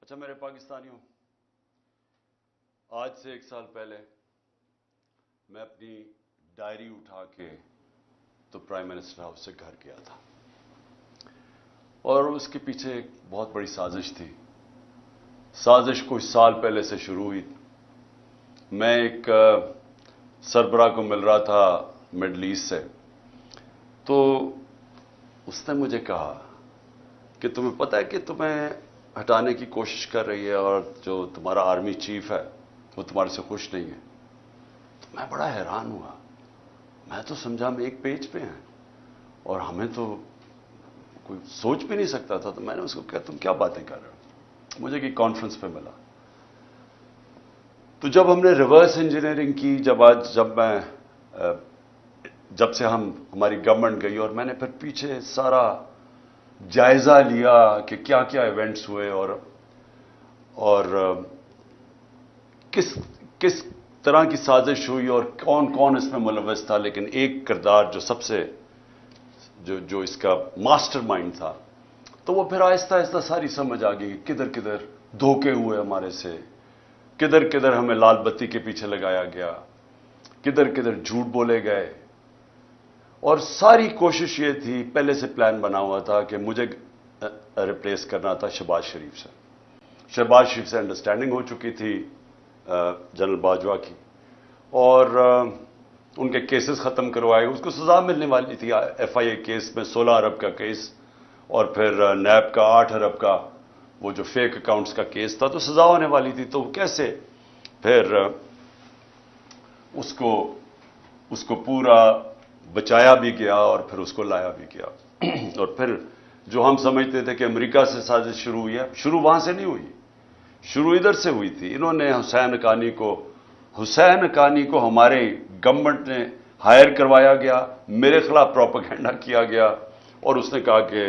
اچھا میرے پاکستانیوں، آج سے 1 سال پہلے میں اپنی ڈائری اٹھا کے تو پرائم منسٹر ہاؤس سے گھر گیا تھا، اور اس کے پیچھے ایک بہت بڑی سازش تھی۔ سازش کچھ سال پہلے سے شروع ہوئی۔ میں ایک سربراہ کو مل رہا تھا مڈل ایسٹ سے، تو اس نے مجھے کہا کہ تمہیں پتہ ہے کہ تمہیں ہٹانے کی کوشش کر رہی ہے، اور جو تمہارا آرمی چیف ہے وہ تمہارے سے خوش نہیں ہے۔ تو میں بڑا حیران ہوا، میں تو سمجھا ہم ایک پیج پہ ہیں اور ہمیں تو کوئی سوچ بھی نہیں سکتا تھا۔ تو میں نے اس کو کہا تم کیا باتیں کر رہے ہو؟ مجھے کہ کانفرنس پہ ملا، تو جب ہم نے ریورس انجینئرنگ کی، جب سے ہماری گورنمنٹ گئی، اور میں نے پھر پیچھے سارا جائزہ لیا کہ کیا کیا ایونٹس ہوئے اور کس طرح کی سازش ہوئی اور کون کون اس میں ملوث تھا، لیکن ایک کردار جو سب سے جو اس کا ماسٹر مائنڈ تھا، تو وہ پھر آہستہ آہستہ ساری سمجھ آ گئی۔ کدھر کدھر دھوکے ہوئے ہمارے سے، کدھر کدھر ہمیں لال بتی کے پیچھے لگایا گیا، کدھر کدھر جھوٹ بولے گئے، اور ساری کوشش یہ تھی، پہلے سے پلان بنا ہوا تھا کہ مجھے ریپلیس کرنا تھا شہباز شریف سے۔ شہباز شریف سے انڈرسٹینڈنگ ہو چکی تھی جنرل باجوہ کی، اور ان کے کیسز ختم کروائے، اس کو سزا ملنے والی تھی۔ ایف آئی اے کیس میں 16 ارب کا کیس، اور پھر نیب کا 8 ارب کا وہ جو فیک اکاؤنٹس کا کیس تھا، تو سزا ہونے والی تھی۔ تو کیسے پھر اس کو پورا بچایا بھی گیا اور پھر اس کو لایا بھی گیا۔ اور پھر جو ہم سمجھتے تھے کہ امریکہ سے سازش شروع ہوئی ہے، شروع وہاں سے نہیں ہوئی، شروع ادھر سے ہوئی تھی۔ انہوں نے حسین حقانی کو ہمارے گورنمنٹ نے ہائر کروایا گیا، میرے خلاف پروپیگنڈا کیا گیا، اور اس نے کہا کہ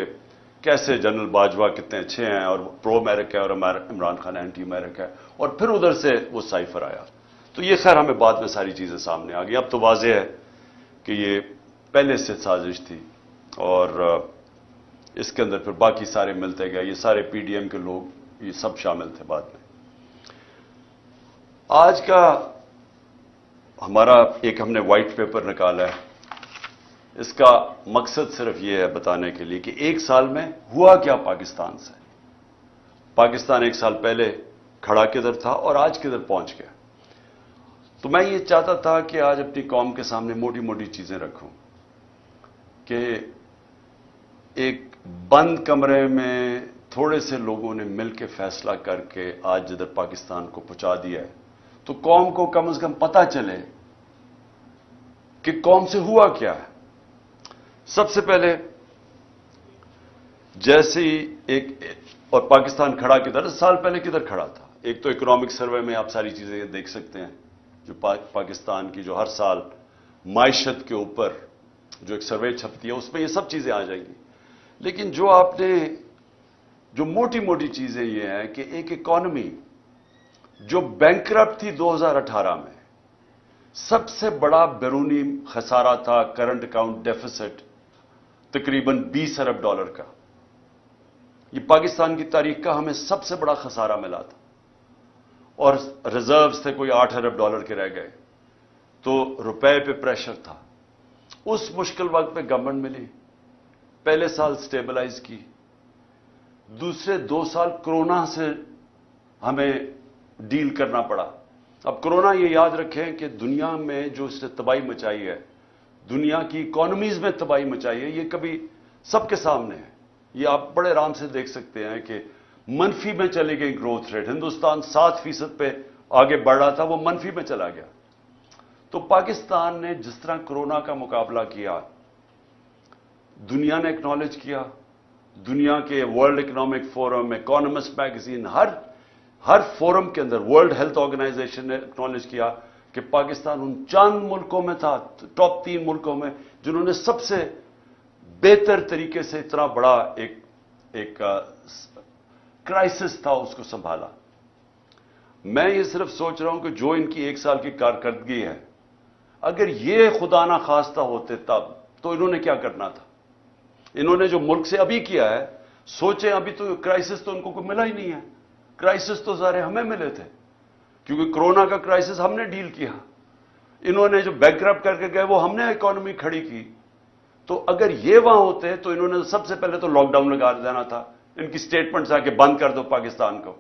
کیسے جنرل باجوہ کتنے اچھے ہیں اور پرو امریکہ ہے، اور عمران خان اینٹی امریکہ ہے، اور پھر ادھر سے وہ سائفر آیا۔ تو یہ خیر ہمیں بعد میں ساری چیزیں سامنے آ گئی۔ اب تو واضح ہے کہ یہ پہلے سے سازش تھی، اور اس کے اندر پھر باقی سارے ملتے گئے، یہ سارے پی ڈی ایم کے لوگ، یہ سب شامل تھے بعد میں۔ آج کا ہمارا ہم نے وائٹ پیپر نکالا ہے، اس کا مقصد صرف یہ ہے بتانے کے لیے کہ 1 سال میں ہوا کیا پاکستان سے، پاکستان 1 سال پہلے کھڑا کدھر تھا اور آج کدھر پہنچ گیا۔ تو میں یہ چاہتا تھا کہ آج اپنی قوم کے سامنے موٹی موٹی چیزیں رکھوں، کہ ایک بند کمرے میں تھوڑے سے لوگوں نے مل کے فیصلہ کر کے آج جدھر پاکستان کو پہنچا دیا ہے، تو قوم کو کم از کم پتہ چلے کہ قوم سے ہوا کیا ہے۔ سب سے پہلے جیسے اور پاکستان کھڑا کدھر، 10 سال پہلے کدھر کھڑا تھا؟ ایک تو اکنامک سروے میں آپ ساری چیزیں دیکھ سکتے ہیں، جو پاکستان کی جو ہر سال معیشت کے اوپر جو ایک سروے چھپتی ہے، اس میں یہ سب چیزیں آ جائیں گی۔ لیکن جو موٹی موٹی چیزیں یہ ہیں کہ ایک اکانومی جو بینکرپٹ تھی 2018 میں، سب سے بڑا بیرونی خسارہ تھا، کرنٹ اکاؤنٹ ڈیفیسٹ تقریباً 20 ارب ڈالر کا۔ یہ پاکستان کی تاریخ کا ہمیں سب سے بڑا خسارہ ملا تھا، اور ریزروز تھے کوئی 8 ارب ڈالر کے رہ گئے، تو روپے پہ پریشر تھا۔ اس مشکل وقت پہ گورنمنٹ ملی، پہلے سال سٹیبلائز کی، دوسرے 2 سال کرونا سے ہمیں ڈیل کرنا پڑا۔ اب کرونا یہ یاد رکھیں کہ دنیا میں جو اس نے تباہی مچائی ہے، دنیا کی اکانومیز میں تباہی مچائی ہے، یہ کبھی سب کے سامنے ہے۔ یہ آپ بڑے آرام سے دیکھ سکتے ہیں کہ منفی میں چلی گئی گروتھ ریٹ، ہندوستان 7% پہ آگے بڑھ رہا تھا، وہ منفی میں چلا گیا۔ تو پاکستان نے جس طرح کرونا کا مقابلہ کیا، دنیا نے اکنالج کیا، دنیا کے world economic forum, economist magazine, ہر فورم کے اندر، ورلڈ ہیلتھ آرگنائزیشن نے اکنالج کیا کہ پاکستان ان چند ملکوں میں تھا، ٹاپ 3 ملکوں میں، جنہوں نے سب سے بہتر طریقے سے اتنا بڑا ایک کرائسس تھا اس کو سنبھالا۔ میں یہ صرف سوچ رہا ہوں کہ جو ان کی 1 سال کی کارکردگی ہے، اگر یہ خدا نہ خواستہ ہوتے تب تو انہوں نے کیا کرنا تھا؟ انہوں نے جو ملک سے ابھی کیا ہے، سوچیں ابھی تو کرائسس تو ان کو کوئی ملا ہی نہیں ہے، کرائسس تو سارے ہمیں ملے تھے، کیونکہ کورونا کا کرائسس ہم نے ڈیل کیا. انہوں نے جو بینکرپٹ کر کے گئے وہ ہم نے اکانومی کھڑی کی. تو اگر یہ وہاں ہوتے تو انہوں نے سب سے پہلے تو لاک ڈاؤن لگا دینا تھا. ان کی سٹیٹمنٹس آ کے بند کر دو پاکستان کو.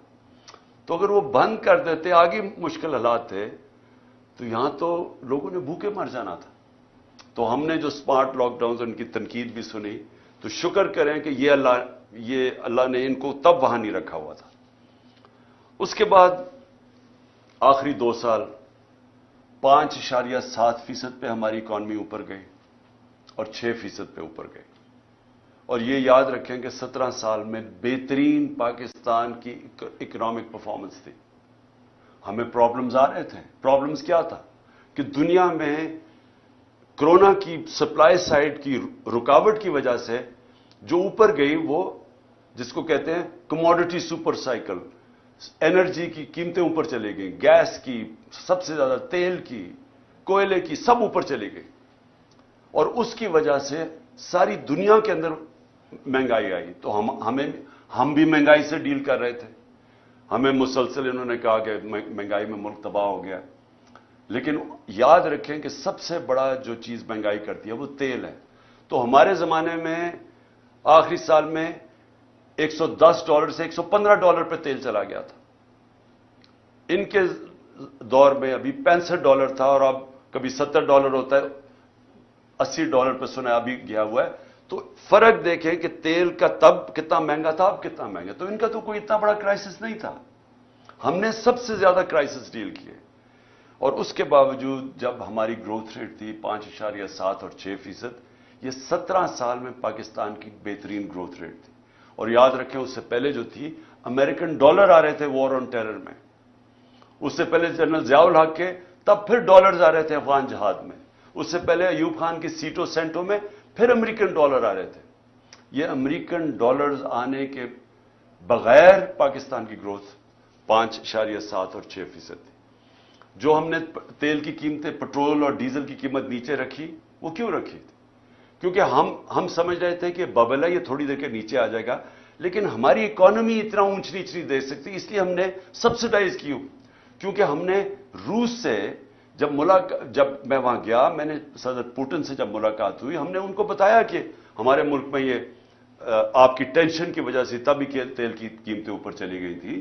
تو اگر وہ بند کر دیتے، آگے مشکل حالات تھے، تو یہاں تو لوگوں نے بھوکے مر جانا تھا. تو ہم نے جو سمارٹ لاک ڈاؤن ان کی تنقید بھی سنی، تو شکر کریں کہ یہ اللہ نے ان کو تب وہاں نہیں رکھا ہوا تھا. اس کے بعد آخری 2 سال 5.7% پہ ہماری اکانومی اوپر گئی اور 6% پہ اوپر گئی. اور یہ یاد رکھیں کہ 17 سال میں بہترین پاکستان کی اکنامک پرفارمنس تھی. ہمیں پرابلمز آ رہے تھے. پرابلمز کیا تھا کہ دنیا میں کرونا کی سپلائی سائڈ کی رکاوٹ کی وجہ سے جو اوپر گئی، وہ جس کو کہتے ہیں کموڈٹی سپر سائیکل، انرجی کی قیمتیں اوپر چلی گئیں، گیس کی سب سے زیادہ، تیل کی، کوئلے کی، سب اوپر چلی گئی. اور اس کی وجہ سے ساری دنیا کے اندر مہنگائی آئی. تو ہم بھی مہنگائی سے ڈیل کر رہے تھے. ہمیں مسلسل انہوں نے کہا کہ مہنگائی میں ملک تباہ ہو گیا. لیکن یاد رکھیں کہ سب سے بڑا جو چیز مہنگائی کرتی ہے وہ تیل ہے. تو ہمارے زمانے میں آخری سال میں $110 سے $115 پہ تیل چلا گیا تھا. ان کے دور میں ابھی $65 تھا، اور اب کبھی $70 ہوتا ہے، $80 پہ سنا ابھی گیا ہوا ہے. تو فرق دیکھیں کہ تیل کا تب کتنا مہنگا تھا، اب کتنا مہنگا. تو ان کا تو کوئی اتنا بڑا کرائسس نہیں تھا. ہم نے سب سے زیادہ کرائسس ڈیل کیے. اور اس کے باوجود جب ہماری گروتھ ریٹ تھی 5.7 اور 6%، یہ 17 سال میں پاکستان کی بہترین گروتھ ریٹ تھی. اور یاد رکھیں اس سے پہلے جو تھی، امریکن ڈالر آ رہے تھے وار آن ٹیرر میں. اس سے پہلے جنرل ضیاء الحق کے تب پھر ڈالرز آ رہے تھے افغان جہاد میں. اس سے پہلے ایوب خان کی سیٹوں سینٹوں میں پھر امریکن ڈالر آ رہے تھے. یہ امریکن ڈالرز آنے کے بغیر پاکستان کی گروتھ 5.7 اور 6% تھی. جو ہم نے تیل کی قیمتیں، پٹرول اور ڈیزل کی قیمت نیچے رکھی، وہ کیوں رکھی تھی؟ کیونکہ ہم سمجھ رہے تھے کہ ببل ہے، یہ تھوڑی دیر کے نیچے آ جائے گا، لیکن ہماری اکانومی اتنا اونچ نیچ نہیں دے سکتی، اس لیے ہم نے سبسڈائز کی. کیونکہ ہم نے روس سے جب میں وہاں گیا، میں نے صدر پوٹن سے جب ملاقات ہوئی، ہم نے ان کو بتایا کہ ہمارے ملک میں یہ آپ کی ٹینشن کی وجہ سے تبھی تیل کی قیمتیں اوپر چلی گئی تھی.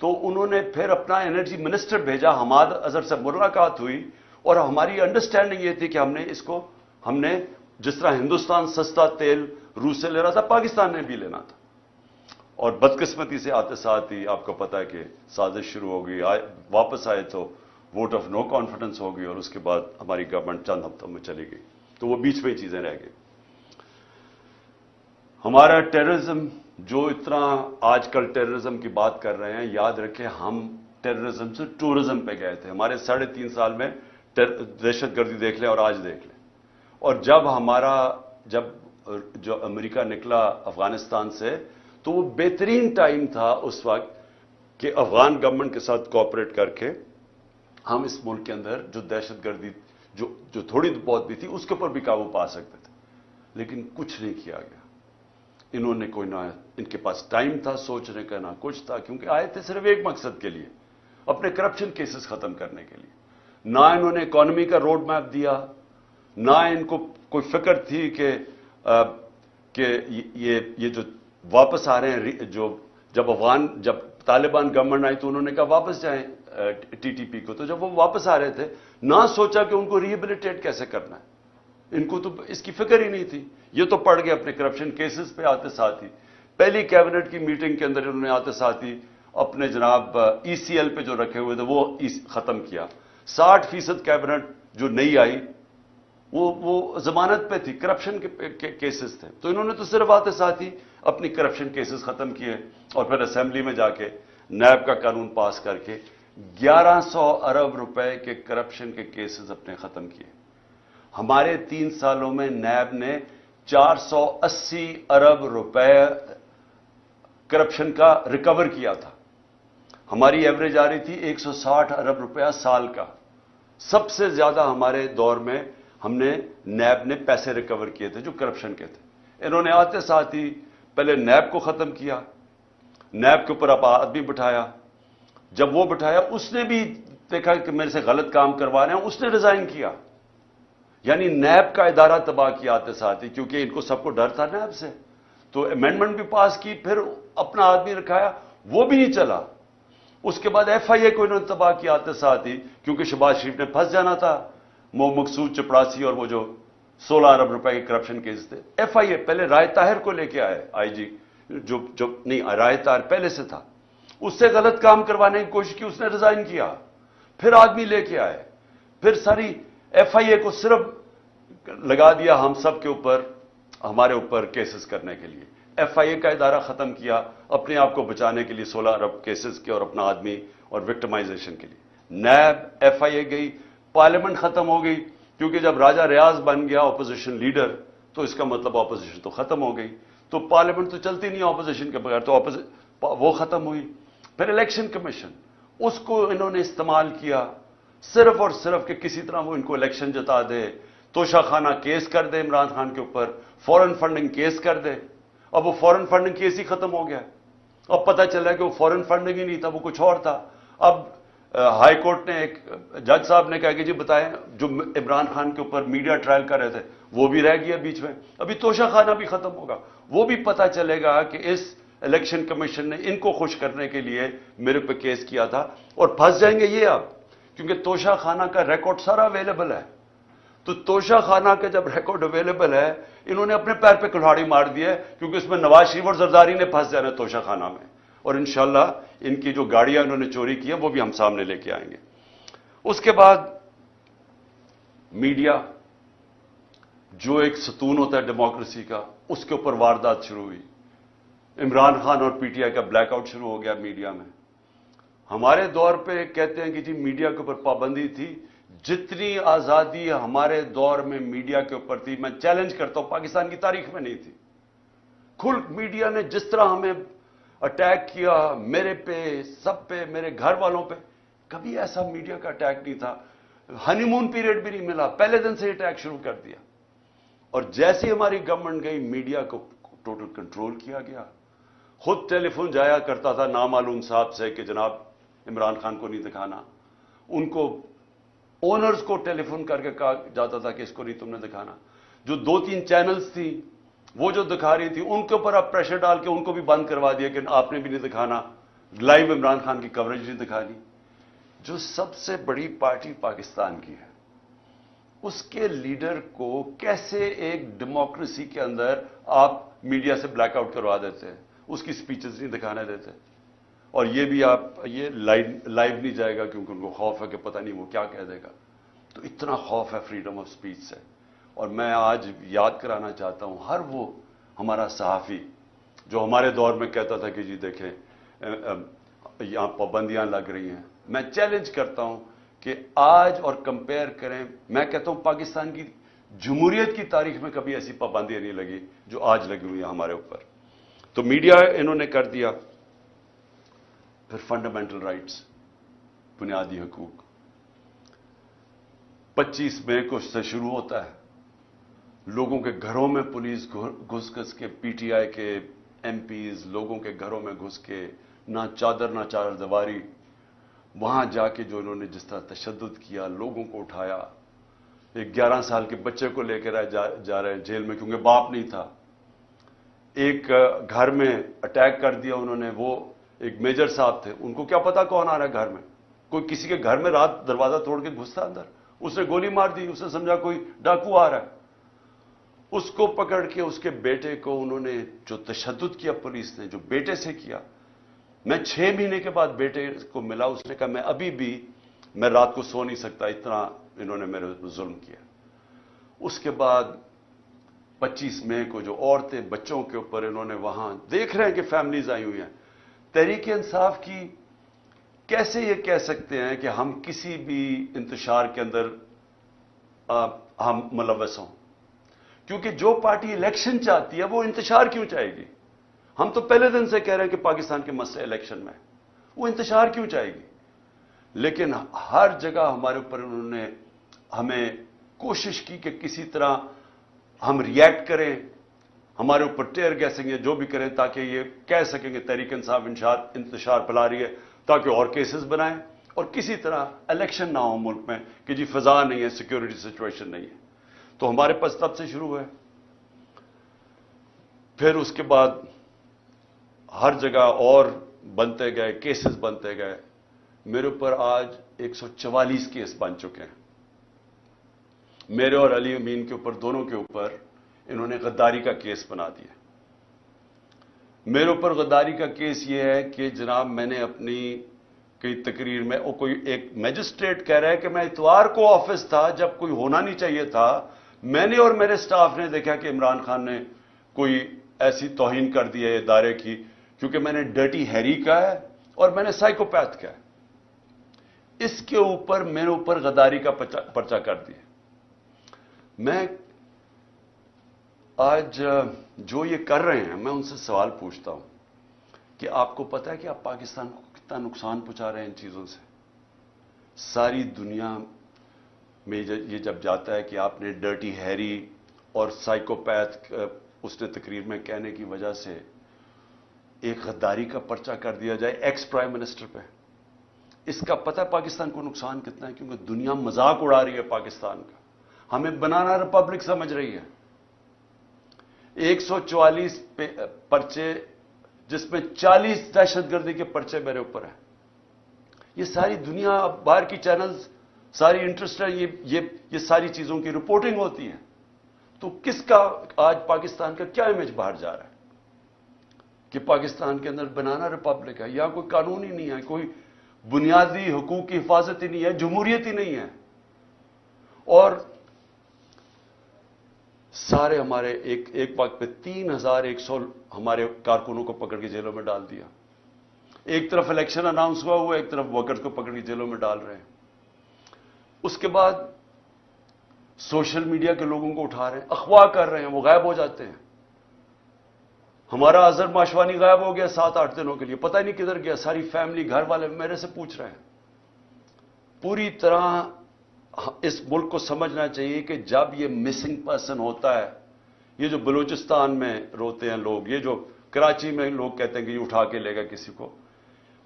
تو انہوں نے پھر اپنا انرجی منسٹر بھیجا، حماد اظہر سے ملاقات ہوئی، اور ہماری انڈرسٹینڈنگ یہ تھی کہ ہم نے جس طرح ہندوستان سستا تیل روس سے لے رہا تھا، پاکستان نے بھی لینا تھا. اور بدقسمتی سے آتے ساتھ ہی آپ کو پتا ہے کہ سازش شروع ہو گئی. واپس آئے تو ووٹ آف نو کانفیڈنس ہو گئی، اور اس کے بعد ہماری گورنمنٹ چند ہفتوں میں چلی گئی. تو وہ بیچ میں چیزیں رہ گئی. ہمارا ٹیررزم، جو اتنا آج کل ٹیررزم کی بات کر رہے ہیں، یاد رکھیں ہم ٹیررزم سے ٹورزم پہ گئے تھے. ہمارے 3.5 سال میں دہشت گردی دیکھ لیں اور آج دیکھ لیں. اور جب جو امریکہ نکلا افغانستان سے، تو وہ بہترین ٹائم تھا اس وقت کہ افغان گورنمنٹ کے ساتھ کوآپریٹ کر کے ہم اس ملک کے اندر جو دہشت گردی جو تھوڑی بہت بھی تھی، اس کے اوپر بھی قابو پا سکتے تھے. لیکن کچھ نہیں کیا گیا. انہوں نے کوئی نہ، ان کے پاس ٹائم تھا سوچنے کا، نہ کچھ تھا، کیونکہ آئے تھے صرف ایک مقصد کے لیے، اپنے کرپشن کیسز ختم کرنے کے لیے. نہ انہوں نے اکانومی کا روڈ میپ دیا، نہ ان کو کوئی فکر تھی کہ یہ جو واپس آ رہے ہیں، جب طالبان گورنمنٹ آئی تو انہوں نے کہا واپس جائیں TTP کو. تو جب وہ واپس آ رہے تھے، نہ سوچا کہ ان کو ریہیبلیٹیٹ کیسے کرنا ہے. ان کو تو اس کی فکر ہی نہیں تھی. یہ تو پڑ گئے اپنے کرپشن کیسز پہ آتے ساتھ ہی. پہلی کیبنٹ کی میٹنگ کے اندر انہوں نے آتے ساتھ ہی اپنے جناب ECL پہ جو رکھے ہوئے تھے وہ ختم کیا. 60% کیبنٹ جو نہیں آئی وہ ضمانت پہ تھی، کرپشن کے کیسز تھے. تو انہوں نے تو صرف آتے ساتھ ہی اپنی کرپشن کیسز ختم کیے، اور پھر اسمبلی میں جا کے نیب کا قانون پاس کر کے 1100 ارب روپے کے کرپشن کے کیسز اپنے ختم کیے. ہمارے 3 سالوں میں نیب نے 480 ارب روپے کرپشن کا ریکور کیا تھا. ہماری ایوریج آ رہی تھی 160 ارب روپیہ سال کا. سب سے زیادہ ہمارے دور میں ہم نے نیب نے پیسے ریکور کیے تھے جو کرپشن کے تھے. انہوں نے آتے ساتھ ہی پہلے نیب کو ختم کیا، نیب کے اوپر آدمی بٹھایا، جب وہ بٹھایا اس نے بھی دیکھا کہ میرے سے غلط کام کروا رہے ہیں، اس نے ریزائن کیا. یعنی نیب کا ادارہ تباہ کیا آتے ساتھ ہی، کیونکہ ان کو سب کو ڈر تھا نیب سے. تو امینڈمنٹ بھی پاس کی، پھر اپنا آدمی رکھایا، وہ بھی نہیں چلا. اس کے بعد ایف آئی اے کو انہوں نے تباہ کیا آتے ساتھ ہی، کیونکہ شہباز شریف نے پھنس جانا تھا. مقصود چپڑاسی اور وہ جو 16 ارب روپے کے کرپشن کیس تھے. ایف آئی اے پہلے رائے طاہر کو لے کے آئے آئی جی، جو نہیں، رائے طاہر پہلے سے تھا، اس سے غلط کام کروانے کی کوشش کی، اس نے ریزائن کیا. پھر آدمی لے کے آئے، پھر ساری ایف آئی اے کو صرف لگا دیا ہم سب کے اوپر، ہمارے اوپر کیسز کرنے کے لیے. ایف آئی اے کا ادارہ ختم کیا اپنے آپ کو بچانے کے لیے 16 ارب کیسز کے اور اپنا آدمی اور وکٹمائزیشن کے لیے. نیب، ایف آئی اے گئی، پارلیمنٹ ختم ہو گئی، کیونکہ جب راجہ ریاض بن گیا اپوزیشن لیڈر تو اس کا مطلب اپوزیشن تو ختم ہو گئی. تو پارلیمنٹ تو چلتی نہیں اپوزیشن کے بغیر، تو وہ ختم ہوئی. پھر الیکشن کمیشن، اس کو انہوں نے استعمال کیا صرف اور صرف کہ کسی طرح وہ ان کو الیکشن جتا دے. توشہ خانہ کیس کر دے عمران خان کے اوپر، فورن فنڈنگ کیس کر دے. اب وہ فورن فنڈنگ کیس ہی ختم ہو گیا. اب پتہ چلا کہ وہ فورن فنڈنگ ہی نہیں تھا، وہ کچھ اور تھا. اب ہائی کورٹ نے، ایک جج صاحب نے کہا کہ جی بتائیں، جو عمران خان کے اوپر میڈیا ٹرائل کر رہے تھے وہ بھی رہ گیا بیچ میں. ابھی توشہ خانہ بھی ختم ہوگا، وہ بھی پتہ چلے گا کہ اس الیکشن کمیشن نے ان کو خوش کرنے کے لیے میرے پہ کیس کیا تھا. اور پھنس جائیں گے یہ اب، کیونکہ توشہ خانہ کا ریکارڈ سارا اویلیبل ہے. تو توشہ خانہ کا جب ریکارڈ اویلیبل ہے، انہوں نے اپنے پیر پہ کلہاڑی مار دی ہے، کیونکہ اس میں نواز شریف اور زرداری نے پھنس جانا ہے توشہ خانہ میں. اور انشاءاللہ ان کی جو گاڑیاں انہوں نے چوری کی ہیں وہ بھی ہم سامنے لے کے آئیں گے. اس کے بعد میڈیا، جو ایک ستون ہوتا ہے ڈیموکریسی کا، اس کے اوپر واردات شروع ہوئی. عمران خان اور پی ٹی آئی کا بلیک آؤٹ شروع ہو گیا میڈیا میں. ہمارے دور پہ کہتے ہیں کہ جی میڈیا کے اوپر پابندی تھی. جتنی آزادی ہمارے دور میں میڈیا کے اوپر تھی، میں چیلنج کرتا ہوں، پاکستان کی تاریخ میں نہیں تھی. کھل میڈیا نے جس طرح ہمیں اٹیک کیا، میرے پہ، سب پہ، میرے گھر والوں پہ، کبھی ایسا میڈیا کا اٹیک نہیں تھا. ہنی مون پیریڈ بھی نہیں ملا، پہلے دن سے اٹیک شروع کر دیا. اور جیسی ہماری گورنمنٹ گئی، میڈیا کو ٹوٹل کنٹرول کیا گیا. خود ٹیلی فون جایا کرتا تھا نامعلوم صاحب سے کہ جناب عمران خان کو نہیں دکھانا. ان کو اونرز کو ٹیلی فون کر کے کہا جاتا تھا کہ اس کو نہیں تم نے دکھانا. جو 2-3 چینلز تھی وہ جو دکھا رہی تھی، ان کے اوپر آپ پریشر ڈال کے ان کو بھی بند کروا دیا کہ آپ نے بھی نہیں دکھانا، لائیو عمران خان کی کوریج نہیں دکھانی. جو سب سے بڑی پارٹی پاکستان کی ہے، اس کے لیڈر کو کیسے ایک ڈیموکریسی کے اندر آپ میڈیا سے بلیک آؤٹ کروا دیتے ہیں، اس کی سپیچز نہیں دکھانے دیتے. اور یہ بھی آپ، یہ لائیو نہیں جائے گا کیونکہ ان کو خوف ہے کہ پتہ نہیں وہ کیا کہہ دے گا. تو اتنا خوف ہے فریڈم آف سپیچ سے. اور میں آج یاد کرانا چاہتا ہوں ہر وہ ہمارا صحافی جو ہمارے دور میں کہتا تھا کہ جی دیکھیں یہاں پابندیاں لگ رہی ہیں. میں چیلنج کرتا ہوں کہ آج اور کمپیئر کریں. میں کہتا ہوں پاکستان کی جمہوریت کی تاریخ میں کبھی ایسی پابندیاں نہیں لگی جو آج لگی ہوئی ہیں ہمارے اوپر. تو میڈیا انہوں نے کر دیا. پھر فنڈامنٹل رائٹس، بنیادی حقوق. 25 مئی کو سے شروع ہوتا ہے. لوگوں کے گھروں میں پولیس گھس کے، پی ٹی آئی کے ایم پیز لوگوں کے گھروں میں گھس کے، نہ چادر نہ چادر دیواری، وہاں جا کے جو انہوں نے جس طرح تشدد کیا، لوگوں کو اٹھایا. ایک 11 سال کے بچے کو لے کر جا رہے ہیں جیل میں کیونکہ باپ نہیں تھا. ایک گھر میں اٹیک کر دیا انہوں نے. وہ ایک میجر صاحب تھے، ان کو کیا پتا کون آ رہا ہے گھر میں. کوئی کسی کے گھر میں رات دروازہ توڑ کے گھستا اندر، اس نے گولی مار دی، اس نے سمجھا کوئی ڈاکو آ رہا ہے. اس کو پکڑ کے اس کے بیٹے کو انہوں نے جو تشدد کیا پولیس نے، جو بیٹے سے کیا. میں 6 مہینے کے بعد بیٹے کو ملا، اس نے کہا میں ابھی بھی میں رات کو سو نہیں سکتا، اتنا انہوں نے میرے ظلم کیا. اس کے بعد 25 مئی کو جو عورتیں بچوں کے اوپر انہوں نے وہاں دیکھ رہے ہیں کہ فیملیز آئی ہوئی ہیں. تحریک انصاف کی کیسے یہ کہہ سکتے ہیں کہ ہم کسی بھی انتشار کے اندر ہم ملوث ہوں؟ کیونکہ جو پارٹی الیکشن چاہتی ہے وہ انتشار کیوں چاہے گی؟ ہم تو پہلے دن سے کہہ رہے ہیں کہ پاکستان کے مسئلے الیکشن میں، وہ انتشار کیوں چاہے گی؟ لیکن ہر جگہ ہمارے اوپر انہوں نے ہمیں کوشش کی کہ کسی طرح ہم ریئیکٹ کریں، ہمارے اوپر ٹیئر گیسنگ یا جو بھی کریں تاکہ یہ کہہ سکیں کہ تحریک انصاف انتشار پھیلا رہی ہے. تاکہ اور کیسز بنائیں اور کسی طرح الیکشن نہ ہو ملک میں کہ جی فضا نہیں ہے، سیکیورٹی سچویشن نہیں ہے. تو ہمارے پاس تب سے شروع ہوئے. پھر اس کے بعد ہر جگہ اور بنتے گئے، کیسز بنتے گئے. میرے اوپر آج 144 کیس بن چکے ہیں. میرے اور علی امین کے اوپر، دونوں کے اوپر انہوں نے غداری کا کیس بنا دیا. میرے اوپر غداری کا کیس یہ ہے کہ جناب میں نے اپنی کئی تقریر میں، کوئی ایک میجسٹریٹ کہہ رہا ہے کہ میں اتوار کو آفس تھا جب کوئی ہونا نہیں چاہیے تھا. میں نے اور میرے سٹاف نے دیکھا کہ عمران خان نے کوئی ایسی توہین کر دی ہے ادارے کی، کیونکہ میں نے ڈرٹی ہیری کا ہے اور میں نے سائیکوپیتھ کا ہے. اس کے اوپر میرے اوپر غداری کا پرچہ کر دیا. میں آج جو یہ کر رہے ہیں، میں ان سے سوال پوچھتا ہوں کہ آپ کو پتہ ہے کہ آپ پاکستان کو کتنا نقصان پہنچا رہے ہیں ان چیزوں سے؟ ساری دنیا میں یہ جب جاتا ہے کہ آپ نے ڈرٹی ہیری اور سائیکوپیتھ اس نے تقریر میں کہنے کی وجہ سے ایک غداری کا پرچہ کر دیا جائے ایکس پرائم منسٹر پہ. اس کا پتہ ہے پاکستان کو نقصان کتنا ہے؟ کیونکہ دنیا مذاق اڑا رہی ہے پاکستان کا، ہمیں بنانا ریپبلک سمجھ رہی ہے. 144 پرچے، جس میں 40 دہشت گردی کے پرچے میرے اوپر ہیں. یہ ساری دنیا، باہر کی چینلز ساری انٹرسٹ ہے، یہ ساری چیزوں کی رپورٹنگ ہوتی ہے. تو کس کا آج پاکستان کا کیا امیج باہر جا رہا ہے کہ پاکستان کے اندر بنانا ریپبلک ہے؟ یا کوئی قانون ہی نہیں ہے، کوئی بنیادی حقوق کی حفاظت ہی نہیں ہے، جمہوریت ہی نہیں ہے. اور سارے ہمارے ایک وقت پہ 3100 ہمارے کارکنوں کو پکڑ کے جیلوں میں ڈال دیا. ایک طرف الیکشن اناؤنس ہوا ایک طرف ورکرز کو پکڑ کے جیلوں میں ڈال رہے ہیں. اس کے بعد سوشل میڈیا کے لوگوں کو اٹھا رہے ہیں، اغوا کر رہے ہیں، وہ غائب ہو جاتے ہیں. ہمارا اظہر ماشوانی غائب ہو گیا 7-8 دنوں کے لیے، پتہ ہی نہیں کدھر گیا. ساری فیملی، گھر والے میرے سے پوچھ رہے ہیں. پوری طرح اس ملک کو سمجھنا چاہیے کہ جب یہ مسنگ پرسن ہوتا ہے، یہ جو بلوچستان میں روتے ہیں لوگ، یہ جو کراچی میں لوگ کہتے ہیں کہ یہ اٹھا کے لے گا کسی کو،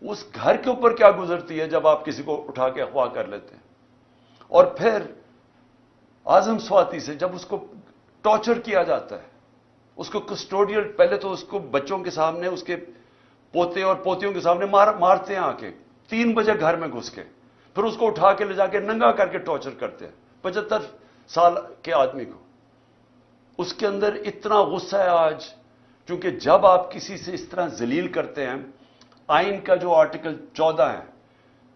اس گھر کے اوپر کیا گزرتی ہے جب آپ کسی کو اٹھا کے اغوا کر لیتے ہیں. اور پھر اعظم سواتی سے جب اس کو ٹارچر کیا جاتا ہے، اس کو کسٹوڈیل، پہلے تو اس کو بچوں کے سامنے، اس کے پوتے اور پوتیوں کے سامنے مارتے ہیں آ کے 3 بجے گھر میں گھس کے، پھر اس کو اٹھا کے لے جا کے ننگا کر کے ٹارچر کرتے ہیں 75 سال کے آدمی کو. اس کے اندر اتنا غصہ ہے آج، کیونکہ جب آپ کسی سے اس طرح ذلیل کرتے ہیں، آئین کا جو آرٹیکل 14 ہے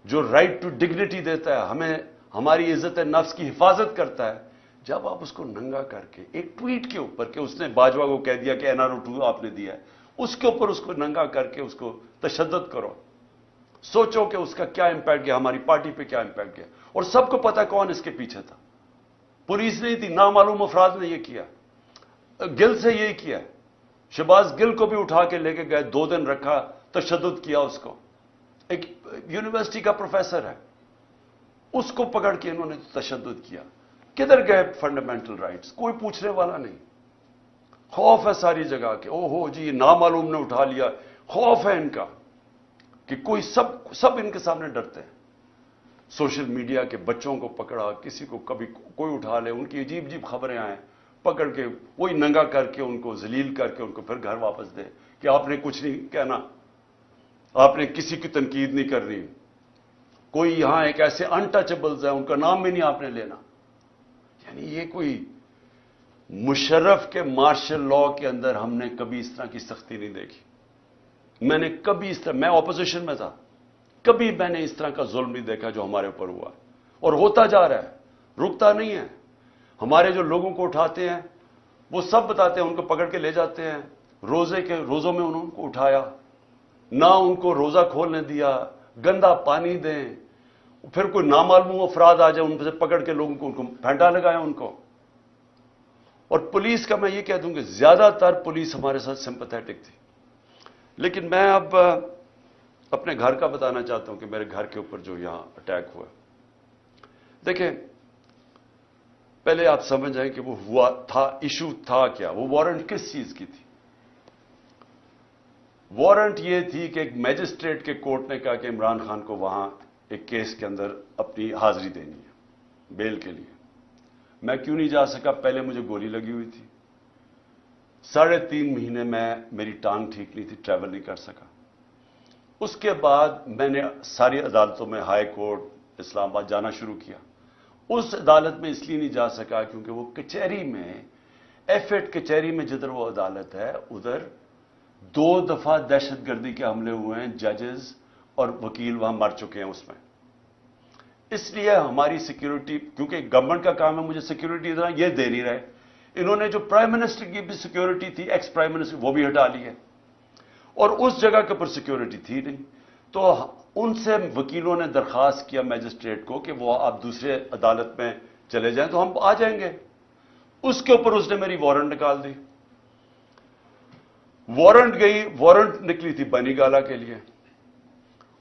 جو رائٹ ٹو ڈگنیٹی دیتا ہے، ہمیں ہماری عزت نفس کی حفاظت کرتا ہے، جب آپ اس کو ننگا کر کے ایک ٹویٹ کے اوپر کہ اس نے باجوہ کو کہہ دیا کہ NRO 2 آپ نے دیا ہے، اس کے اوپر اس کو ننگا کر کے اس کو تشدد کرو، سوچو کہ اس کا کیا امپیکٹ گیا، ہماری پارٹی پہ کیا امپیکٹ گیا. اور سب کو پتا کون اس کے پیچھے تھا. پولیس نہیں تھی، نامعلوم افراد نے یہ کیا. گل سے یہی کیا. شہباز گل کو بھی اٹھا کے لے کے گئے، 2 دن رکھا، تشدد کیا اس کو. ایک یونیورسٹی کا پروفیسر ہے، اس کو پکڑ کے انہوں نے تشدد کیا. کدھر گئے فنڈامنٹل رائٹس؟ کوئی پوچھنے والا نہیں. خوف ہے ساری جگہ کہ او ہو جی نامعلوم نے اٹھا لیا. خوف ہے ان کا کہ کوئی سب ان کے سامنے ڈرتے ہیں. سوشل میڈیا کے بچوں کو پکڑا، کسی کو کبھی کوئی اٹھا لے، ان کی عجیب عجیب خبریں آئیں، پکڑ کے وہی ننگا کر کے ان کو ذلیل کر کے ان کو پھر گھر واپس دے کہ آپ نے کچھ نہیں کہنا، آپ نے کسی کی تنقید نہیں کرنی. کوئی یہاں ایک ایسے انٹچبلز ہیں، ان کا نام بھی نہیں آپ نے لینا. یعنی یہ کوئی مشرف کے مارشل لا کے اندر ہم نے کبھی اس طرح کی سختی نہیں دیکھی. میں نے کبھی اس طرح، میں اپوزیشن میں تھا، کبھی میں نے اس طرح کا ظلم نہیں دیکھا جو ہمارے اوپر ہوا اور ہوتا جا رہا ہے، رکتا نہیں ہے. ہمارے جو لوگوں کو اٹھاتے ہیں وہ سب بتاتے ہیں، ان کو پکڑ کے لے جاتے ہیں. روزوں میں انہوں کو اٹھایا، نہ ان کو روزہ کھولنے دیا، گندا پانی دیں، پھر کوئی نامعلوم افراد آ جائے ان سے پکڑ کے لوگوں کو ان کو پھینٹا لگایا ان کو. اور پولیس کا میں یہ کہہ دوں کہ زیادہ تر پولیس ہمارے ساتھ سمپیتھیٹک تھی. لیکن میں اب اپنے گھر کا بتانا چاہتا ہوں کہ میرے گھر کے اوپر جو یہاں اٹیک ہوا. دیکھیں پہلے آپ سمجھ جائیں کہ وہ ہوا تھا، ایشو تھا کیا، وہ وارنٹ کس چیز کی تھی. وارنٹ یہ تھی کہ ایک میجسٹریٹ کے کورٹ نے کہا کہ عمران خان کو وہاں ایک کیس کے اندر اپنی حاضری دینی ہے بیل کے لیے. میں کیوں نہیں جا سکا؟ پہلے مجھے گولی لگی ہوئی تھی. 3.5 مہینے میں میری ٹانگ ٹھیک نہیں تھی، ٹریول نہیں کر سکا. اس کے بعد میں نے ساری عدالتوں میں، ہائی کورٹ اسلام آباد جانا شروع کیا. اس عدالت میں اس لیے نہیں جا سکا کیونکہ وہ کچہری میں، ایف8 کچہری میں جدھر وہ عدالت ہے ادھر 2 دفعہ دہشت گردی کے حملے ہوئے ہیں. ججز اور وکیل وہاں مر چکے ہیں اس میں. اس لیے ہماری سیکیورٹی، کیونکہ گورنمنٹ کا کام ہے مجھے سیکیورٹی دینا، یہ دے نہیں رہے. انہوں نے جو پرائم منسٹر کی بھی سیکیورٹی تھی، ایکس پرائم منسٹر، وہ بھی ہٹا لی ہے، اور اس جگہ کے اوپر سیکیورٹی تھی نہیں. تو ان سے وکیلوں نے درخواست کیا میجسٹریٹ کو کہ وہ آپ دوسرے عدالت میں چلے جائیں تو ہم آ جائیں گے. اس کے اوپر اس نے میری وارنٹ نکال دی. وارنٹ نکلی تھی بنی گالا کے لیے،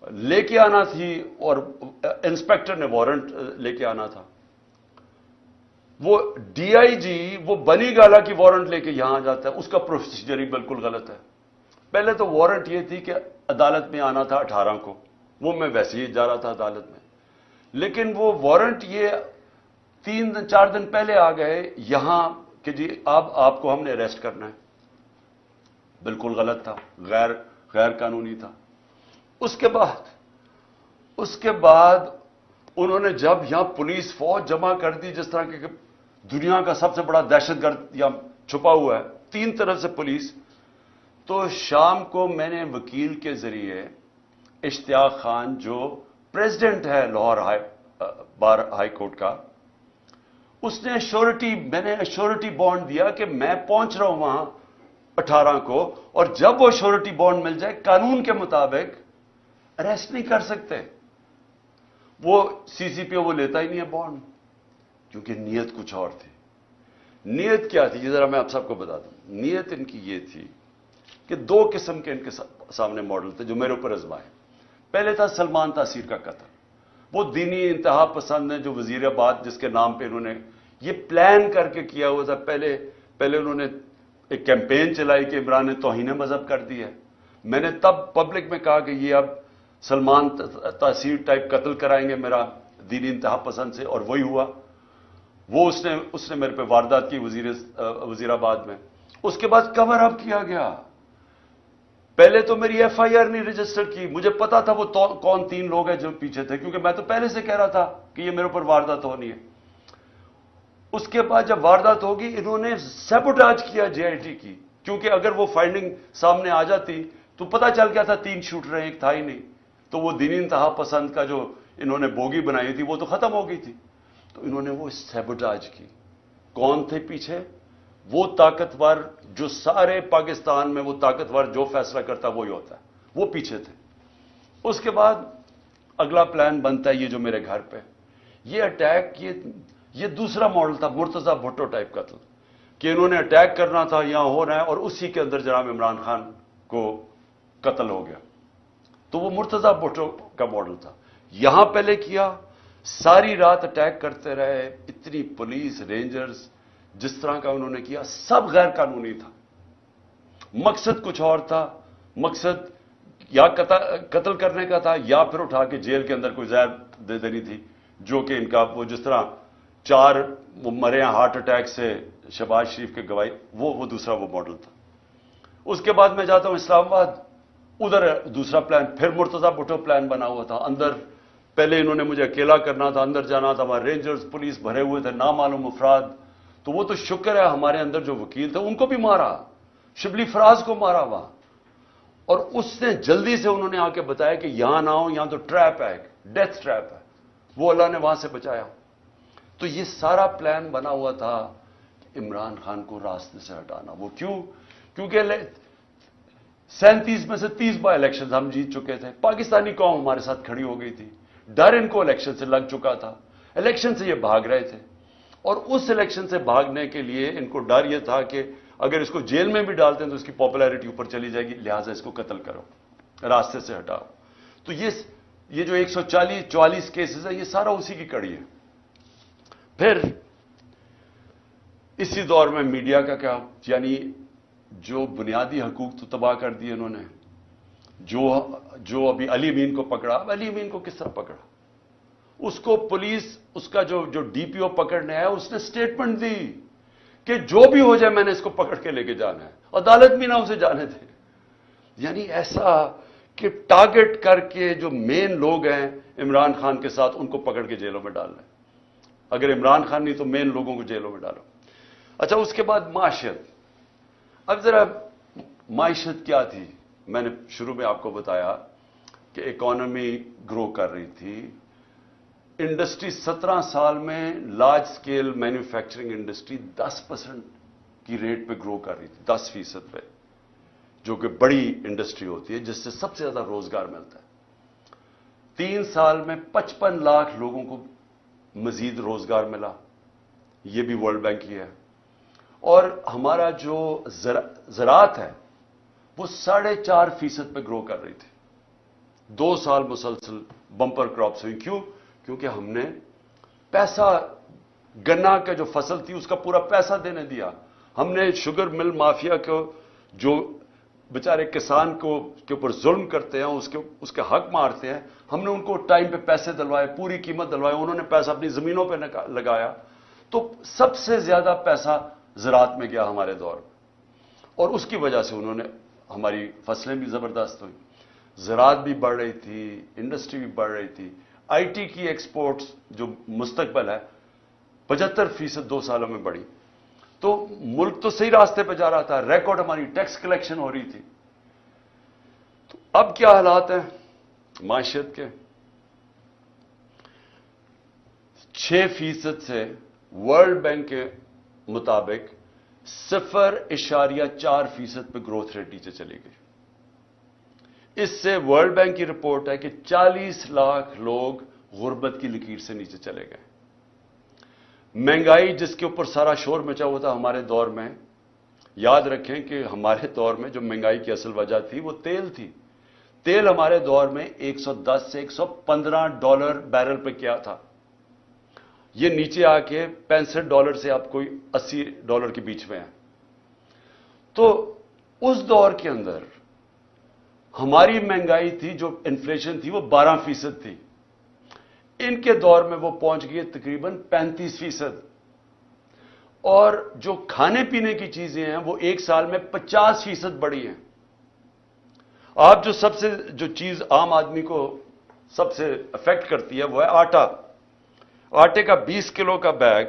لے کے آنا تھی، اور انسپیکٹر نے وارنٹ لے کے آنا تھا. وہ ڈی آئی جی وہ بنی گالا کی وارنٹ لے کے یہاں جاتا ہے، اس کا پروسیجر ہی بالکل غلط ہے. پہلے تو وارنٹ یہ تھی کہ عدالت میں آنا تھا 18 کو، وہ میں ویسے ہی جا رہا تھا عدالت میں. لیکن وہ وارنٹ یہ 3-4 دن پہلے آ گئے یہاں کہ جی آپ کو ہم نے اریسٹ کرنا ہے. بالکل غلط تھا، غیر قانونی تھا. اس کے بعد انہوں نے جب یہاں پولیس فوج جمع کر دی، جس طرح کہ دنیا کا سب سے بڑا دہشت گرد یہاں چھپا ہوا ہے، 3 طرف سے پولیس. تو شام کو میں نے وکیل کے ذریعے اشتیاق خان جو پریزیڈنٹ ہے لاہور بار ہائی کورٹ کا، اس نے میں نے ایشورٹی بانڈ دیا کہ میں پہنچ رہا ہوں وہاں 18 کو، اور جب وہ ایشورٹی بانڈ مل جائے قانون کے مطابق اریسٹ نہیں کر سکتے. وہ سی پی او وہ لیتا ہی نہیں ہے بانڈ، کیونکہ نیت کچھ اور تھی. نیت کیا تھی یہ ذرا میں آپ سب کو بتا دوں. نیت ان کی یہ تھی کہ 2 قسم کے ان کے سامنے ماڈل تھے جو میرے اوپر آزمائے. پہلے تھا سلمان تاثیر کا قتل. وہ دینی انتہا پسند ہیں جو وزیر آباد جس کے نام پہ انہوں نے یہ پلان کر کے کیا ہوا تھا. پہلے انہوں نے ایک کیمپین چلائی کہ عمران نے توہین مذہب کر دی ہے. میں نے تب پبلک میں کہا کہ یہ اب سلمان تاثیر ٹائپ قتل کرائیں گے میرا دینی انتہا پسند سے، اور وہی ہوا. وہ اس نے میرے پہ واردات کی وزیر آباد میں. اس کے بعد کور اپ کیا گیا. پہلے تو میری ایف آئی آر نہیں رجسٹر کی. مجھے پتا تھا وہ کون 3 لوگ ہیں جو پیچھے تھے، کیونکہ میں تو پہلے سے کہہ رہا تھا کہ یہ میرے اوپر واردات ہونی ہے. اس کے بعد جب واردات ہوگی انہوں نے سیبوٹاج کیا جے آئی ٹی کی، کیونکہ اگر وہ فائنڈنگ سامنے آ جاتی تو پتا چل گیا تھا 3 شوٹر ہیں، ایک تھا ہی نہیں. تو وہ دینی انتہا پسند کا جو انہوں نے بوگی بنائی تھی وہ تو ختم ہو گئی تھی. تو انہوں نے وہ سیبوٹاج کی. کون تھے پیچھے؟ وہ طاقتور جو سارے پاکستان میں وہ طاقتور جو فیصلہ کرتا وہی ہوتا ہے، وہ پیچھے تھے. اس کے بعد اگلا پلان بنتا ہے یہ جو میرے گھر پہ یہ اٹیک، یہ دوسرا ماڈل تھا مرتضی بھٹو ٹائپ قتل، کہ انہوں نے اٹیک کرنا تھا، یہاں ہو رہا ہے، اور اسی کے اندر جناب عمران خان کو قتل ہو گیا. تو وہ مرتضی بھٹو کا ماڈل تھا. یہاں پہلے کیا، ساری رات اٹیک کرتے رہے، اتنی پولیس رینجرز، جس طرح کا انہوں نے کیا سب غیر قانونی تھا. مقصد کچھ اور تھا. مقصد یا قتل کرنے کا تھا، یا پھر اٹھا کے جیل کے اندر کوئی زہر دے دینی تھی، جو کہ ان کا وہ جس طرح 4 وہ مرے ہیں ہارٹ اٹیک سے شہباز شریف کے گواہی، وہ دوسرا وہ ماڈل تھا. اس کے بعد میں جاتا ہوں اسلام آباد، ادھر دوسرا پلان، پھر مرتضی بھٹو پلان بنا ہوا تھا. اندر پہلے انہوں نے مجھے اکیلا کرنا تھا، اندر جانا تھا، وہاں رینجرز پولیس بھرے ہوئے تھے، نامعلوم افراد. تو وہ تو شکر ہے ہمارے اندر جو وکیل تھے ان کو بھی مارا، شبلی فراز کو مارا وہاں. اور اس نے جلدی سے انہوں نے آ کے بتایا کہ یہاں نہ ہو، یہاں تو ٹریپ ہے، ڈیتھ ٹریپ ہے. وہ اللہ نے وہاں سے بچایا. تو یہ سارا پلان بنا ہوا تھا عمران خان کو راستے سے ہٹانا. وہ کیونکہ 37 میں سے 30 بائی الیکشن ہم جیت چکے تھے. پاکستانی قوم ہمارے ساتھ کھڑی ہو گئی تھی. ڈر ان کو الیکشن سے لگ چکا تھا. الیکشن سے یہ بھاگ رہے تھے، اور اس الیکشن سے بھاگنے کے لیے ان کو ڈر یہ تھا کہ اگر اس کو جیل میں بھی ڈالتے ہیں تو اس کی پاپولیرٹی اوپر چلی جائے گی، لہٰذا اس کو قتل کرو، راستے سے ہٹاؤ. تو یہ جو 144 کیسز ہیں یہ سارا اسی کی کڑی ہے. پھر اسی دور میں میڈیا کا کیا، یعنی جو بنیادی حقوق تو تباہ کر دیے انہوں نے. جو ابھی علی امین کو پکڑا، علی امین کو کس طرح پکڑا؟ اس کو پولیس، اس کا جو ڈی پی او پکڑنے آیا، اس نے سٹیٹمنٹ دی کہ جو بھی ہو جائے میں نے اس کو پکڑ کے لے کے جانا ہے، عدالت بھی نہ اسے جانے تھے. یعنی ایسا کہ ٹارگٹ کر کے جو مین لوگ ہیں عمران خان کے ساتھ، ان کو پکڑ کے جیلوں میں ڈالنا ہے. اگر عمران خان نہیں تو مین لوگوں کو جیلوں میں ڈالو. اچھا، اس کے بعد معاشیت. اب ذرا معیشت کیا تھی؟ میں نے شروع میں آپ کو بتایا کہ اکانومی گرو کر رہی تھی. انڈسٹری 17 سال میں لارج سکیل مینوفیکچرنگ انڈسٹری 10% کی ریٹ پہ گرو کر رہی تھی، 10% پہ، جو کہ بڑی انڈسٹری ہوتی ہے جس سے سب سے زیادہ روزگار ملتا ہے. 3 سال میں 55 لاکھ لوگوں کو مزید روزگار ملا. یہ بھی ورلڈ بینک کی ہے. اور ہمارا جو زراعت ہے وہ 4.5% پہ گرو کر رہی تھی. 2 سال مسلسل بمپر کراپس ہوئی. کیوں؟ کیونکہ ہم نے پیسہ، گنا کا جو فصل تھی اس کا پورا پیسہ دینے دیا. ہم نے شوگر مل مافیا کو، جو بیچارے کسان کو کے اوپر ظلم کرتے ہیں، اس کے حق مارتے ہیں، ہم نے ان کو ٹائم پہ پیسے دلوائے، پوری قیمت دلوائے. انہوں نے پیسہ اپنی زمینوں پہ لگایا. تو سب سے زیادہ پیسہ زراعت میں گیا ہمارے دور میں، اور اس کی وجہ سے انہوں نے، ہماری فصلیں بھی زبردست ہوئی، زراعت بھی بڑھ رہی تھی، انڈسٹری بھی بڑھ رہی تھی. آئی ٹی کی ایکسپورٹس جو مستقبل ہے 75% 2 سالوں میں بڑھی. تو ملک تو صحیح راستے پہ جا رہا تھا، ریکارڈ ہماری ٹیکس کلیکشن ہو رہی تھی. تو اب کیا حالات ہیں معیشت کے؟ 6% سے ورلڈ بینک کے مطابق 0.4% پہ گروتھ ریٹ نیچے چلی گئی. اس سے ورلڈ بینک کی رپورٹ ہے کہ 40 لاکھ لوگ غربت کی لکیر سے نیچے چلے گئے. مہنگائی جس کے اوپر سارا شور مچا ہوا تھا ہمارے دور میں، یاد رکھیں کہ ہمارے دور میں جو مہنگائی کی اصل وجہ تھی وہ تیل تھی. تیل ہمارے دور میں 110 سے $115 بیرل پہ کیا تھا. یہ نیچے آ کے $65 سے آپ کوئی $80 کے بیچ میں ہے. تو اس دور کے اندر ہماری مہنگائی تھی، جو انفلیشن تھی، وہ 12% تھی. ان کے دور میں وہ پہنچ گئی تقریباً 35%. اور جو کھانے پینے کی چیزیں ہیں وہ 1 سال میں 50% بڑھی ہیں. آپ جو چیز عام آدمی کو سب سے افیکٹ کرتی ہے وہ ہے آٹا. آٹے کا 20 کلو کا بیگ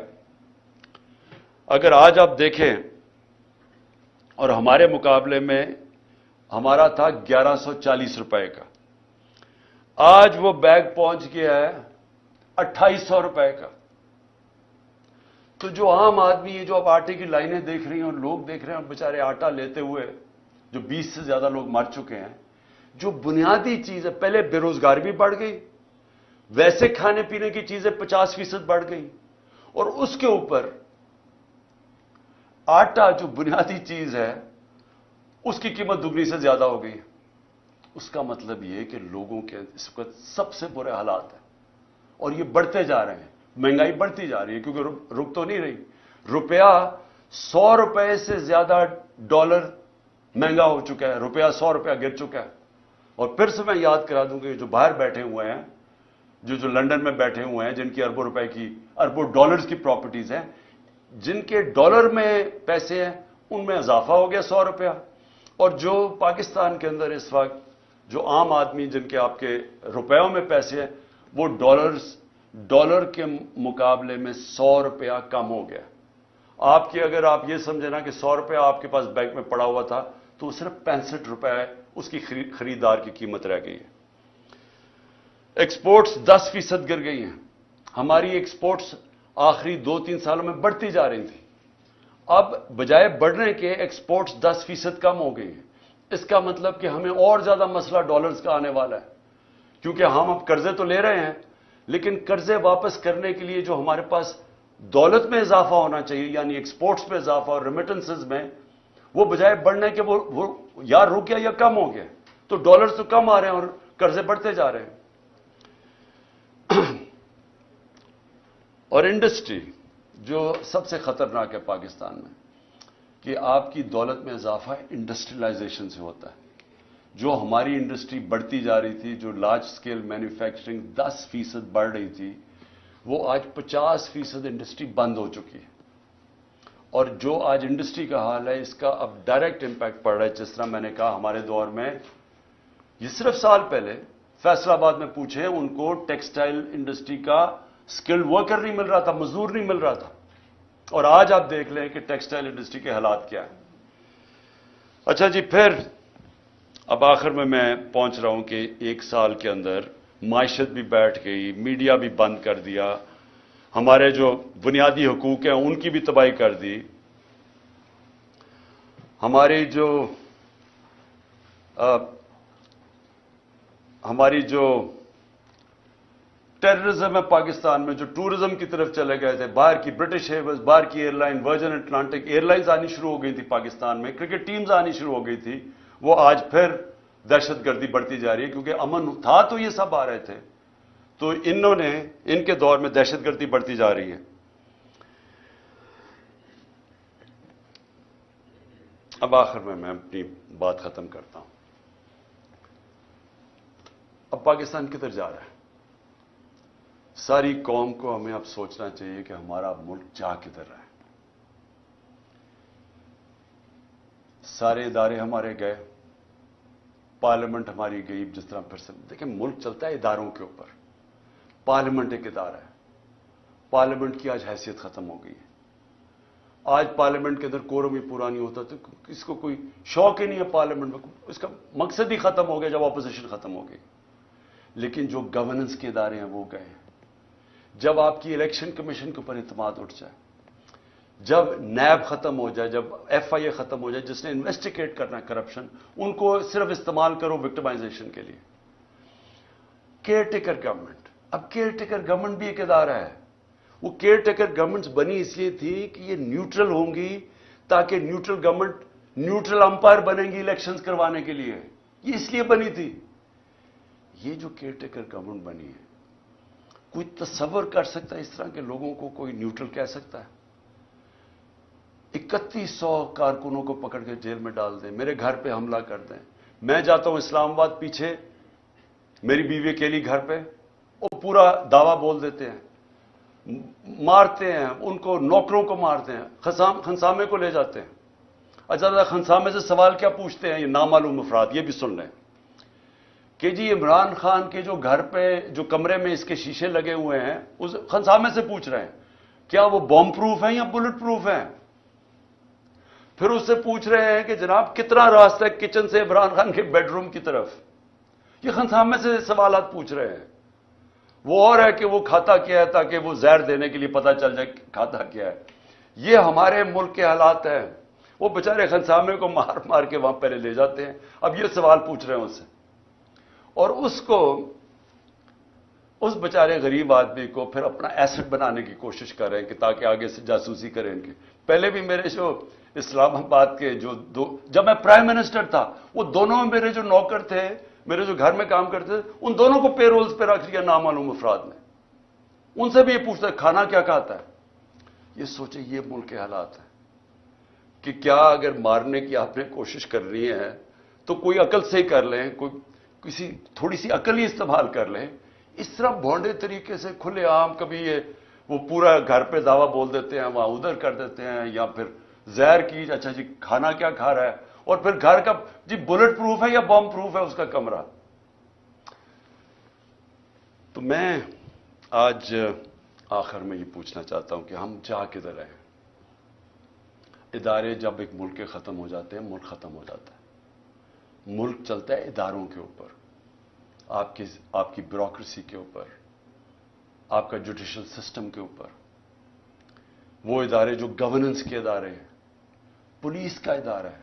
اگر آج آپ دیکھیں، اور ہمارے مقابلے میں ہمارا تھا 1140 روپے کا، آج وہ بیگ پہنچ گیا ہے 2800 روپے کا. تو جو عام آدمی ہے، جو اب آٹے کی لائنیں دیکھ رہی ہیں اور لوگ دیکھ رہے ہیں بیچارے آٹا لیتے ہوئے، جو 20 سے زیادہ لوگ مر چکے ہیں. جو بنیادی چیز ہے، پہلے بے روزگاری بھی بڑھ گئی، ویسے کھانے پینے کی چیزیں 50% بڑھ گئی، اور اس کے اوپر آٹا جو بنیادی چیز ہے اس کی قیمت دگنی سے زیادہ ہو گئی. اس کا مطلب یہ کہ لوگوں کے اس وقت سب سے برے حالات ہیں، اور یہ بڑھتے جا رہے ہیں. مہنگائی بڑھتی جا رہی ہے کیونکہ رک تو نہیں رہی. روپیہ 100 روپے سے زیادہ ڈالر مہنگا ہو چکا ہے. روپیہ 100 روپیہ گر چکا ہے. اور پھر سے میں یاد کرا دوں کہ جو باہر بیٹھے ہوئے ہیں، جو لنڈن میں بیٹھے ہوئے ہیں، جن کی اربوں ڈالرز کی پراپرٹیز ہیں، جن کے ڈالر میں پیسے ہیں، ان میں اضافہ ہو گیا 100 روپیہ. اور جو پاکستان کے اندر اس وقت جو عام آدمی جن کے آپ کے روپیوں میں پیسے ہیں، وہ ڈالر کے مقابلے میں 100 روپیہ کم ہو گیا. اگر آپ یہ سمجھیں نا کہ 100 روپیہ آپ کے پاس بینک میں پڑا ہوا تھا، تو صرف 65 روپے اس کی خریدار کی قیمت رہ گئی ہے. ایکسپورٹس 10% گر گئی ہیں. ہماری ایکسپورٹس آخری 2-3 سالوں میں بڑھتی جا رہی تھی. اب بجائے بڑھنے کے ایکسپورٹس 10% کم ہو گئی ہیں. اس کا مطلب کہ ہمیں اور زیادہ مسئلہ ڈالرز کا آنے والا ہے، کیونکہ ہم اب قرضے تو لے رہے ہیں، لیکن قرضے واپس کرنے کے لیے جو ہمارے پاس دولت میں اضافہ ہونا چاہیے، یعنی ایکسپورٹس میں اضافہ اور ریمیٹنسز میں، وہ بجائے بڑھنے کے وہ یا رک گیا یا کم ہو گیا. تو ڈالرز تو کم آ رہے ہیں اور قرضے بڑھتے جا رہے ہیں. اور انڈسٹری جو سب سے خطرناک ہے پاکستان میں، کہ آپ کی دولت میں اضافہ انڈسٹریلائزیشن سے ہوتا ہے. جو ہماری انڈسٹری بڑھتی جا رہی تھی, جو لارج سکیل مینوفیکچرنگ 10% بڑھ رہی تھی, وہ آج 50% انڈسٹری بند ہو چکی ہے. اور جو آج انڈسٹری کا حال ہے, اس کا اب ڈائریکٹ امپیکٹ پڑ رہا ہے. جس طرح میں نے کہا, ہمارے دور میں یہ صرف سال پہلے فیصل آباد میں پوچھیں, ان کو ٹیکسٹائل انڈسٹری کا اسکلڈ ورکر نہیں مل رہا تھا, مزدور نہیں مل رہا تھا. اور آج آپ دیکھ لیں کہ ٹیکسٹائل انڈسٹری کے حالات کیا ہیں. اچھا جی, پھر اب آخر میں پہنچ رہا ہوں کہ 1 سال کے اندر معیشت بھی بیٹھ گئی, میڈیا بھی بند کر دیا, ہمارے جو بنیادی حقوق ہیں ان کی بھی تباہی کر دی, ہماری جو ٹیررزم ہے پاکستان میں, جو ٹورزم کی طرف چلے گئے تھے, باہر کی برٹش ایئرویز, باہر کی airline, Virgin Atlantic airlines آنی شروع ہو گئی تھی پاکستان میں, کرکٹ ٹیمز آنی شروع ہو گئی تھی, وہ آج پھر دہشت گردی بڑھتی جا رہی ہے. کیونکہ امن تھا تو یہ سب آ رہے تھے, تو ان کے دور میں دہشت گردی بڑھتی جا رہی ہے. اب آخر میں اپنی بات ختم کرتا ہوں. اب پاکستان کدھر جا رہا ہے؟ ساری قوم کو ہمیں اب سوچنا چاہیے کہ ہمارا ملک جا کدھر رہا ہے. سارے ادارے ہمارے گئے, پارلیمنٹ ہماری گئی. جس طرح پھر سے دیکھیں, ملک چلتا ہے اداروں کے اوپر. پارلیمنٹ ایک ادارہ ہے, پارلیمنٹ کی آج حیثیت ختم ہو گئی ہے. آج پارلیمنٹ کے اندر کورم ہی پورا نہیں ہوتا, تو اس کو کوئی شوق ہی نہیں ہے پارلیمنٹ میں, اس کا مقصد ہی ختم ہو گیا جب اپوزیشن ختم ہو گئی. لیکن جو گورننس کے ادارے ہیں وہ گئے ہیں. جب آپ کی الیکشن کمیشن کے اوپر اعتماد اٹھ جائے, جب نیب ختم ہو جائے, جب ایف آئی اے ختم ہو جائے, جس نے انویسٹیگیٹ کرنا ہے کرپشن, ان کو صرف استعمال کرو وکٹمائزیشن کے لیے. کیئر ٹیکر گورنمنٹ, اب کیئر ٹیکر گورنمنٹ بھی ایک ادارہ ہے. وہ کیئر ٹیکر گورنمنٹس بنی اس لیے تھی کہ یہ نیوٹرل ہوں گی, تاکہ نیوٹرل گورنمنٹ نیوٹرل امپائر بنیں گی الیکشنز کروانے کے لیے. یہ اس لیے بنی تھی. یہ جو کیئر ٹیکر گورنمنٹ بنی ہے, کوئی تصور کر سکتا ہے اس طرح کے لوگوں کو کوئی نیوٹرل کہہ سکتا ہے؟ 3100 کارکنوں کو پکڑ کے جیل میں ڈال دیں, میرے گھر پہ حملہ کر دیں. میں جاتا ہوں اسلام آباد, پیچھے میری بیوی اکیلی گھر پہ, وہ پورا دعویٰ بول دیتے ہیں, مارتے ہیں ان کو, نوکروں کو مارتے ہیں, خنسامے کو لے جاتے ہیں. اچھا, خنسامے سے سوال کیا پوچھتے ہیں یہ نامعلوم افراد؟ یہ بھی سن لیں کہ جی عمران خان کے جو گھر پہ جو کمرے میں اس کے شیشے لگے ہوئے ہیں, اس خنسامے سے پوچھ رہے ہیں کیا وہ بم پروف ہیں یا بلٹ پروف ہیں. پھر اس سے پوچھ رہے ہیں کہ جناب کتنا راستہ ہے کچن سے عمران خان کے بیڈ روم کی طرف. یہ خنسامے سے سوالات پوچھ رہے ہیں. وہ اور ہے کہ وہ کھاتا کیا ہے, تاکہ وہ زہر دینے کے لیے پتہ چل جائے کھاتا کیا ہے. یہ ہمارے ملک کے حالات ہیں. وہ بیچارے خنسامے کو مار مار کے وہاں پہلے لے جاتے ہیں. اب یہ سوال پوچھ رہے ہیں اس سے, اور اس بیچارے غریب آدمی کو پھر اپنا ایسٹ بنانے کی کوشش کر رہے ہیں کہ تاکہ آگے سے جاسوسی کریں ان کی. پہلے بھی میرے جو اسلام آباد کے جب میں پرائم منسٹر تھا, وہ دونوں میرے جو نوکر تھے, میرے جو گھر میں کام کرتے تھے, ان دونوں کو پے رولز پہ رکھ لیا نامعلوم افراد نے. ان سے بھی یہ پوچھتا ہے کھانا کیا کھاتا ہے. یہ سوچیں, یہ ملک کے حالات ہیں کہ کیا اگر مارنے کی آپ نے کوشش کر رہی ہے تو کوئی عقل سے ہی کر لیں, کسی تھوڑی سی عقل ہی استعمال کر لیں. اس طرح بھونڈے طریقے سے کھلے عام کبھی وہ پورا گھر پہ دعویٰ بول دیتے ہیں, وہاں ادھر کر دیتے ہیں, یا پھر زہر کی, اچھا جی کھانا کیا کھا رہا ہے, اور پھر گھر کا جی بلٹ پروف ہے یا بم پروف ہے اس کا کمرہ. تو میں آج آخر میں یہ پوچھنا چاہتا ہوں کہ ہم جا کدھر رہے ہیں. ادارے جب ایک ملک کے ختم ہو جاتے ہیں, ملک ختم ہو جاتا ہے. ملک چلتا ہے اداروں کے اوپر, آپ کی بیوروکریسی کے اوپر, آپ کا جوڈیشل سسٹم کے اوپر. وہ ادارے جو گورننس کے ادارے ہیں, پولیس کا ادارہ ہے,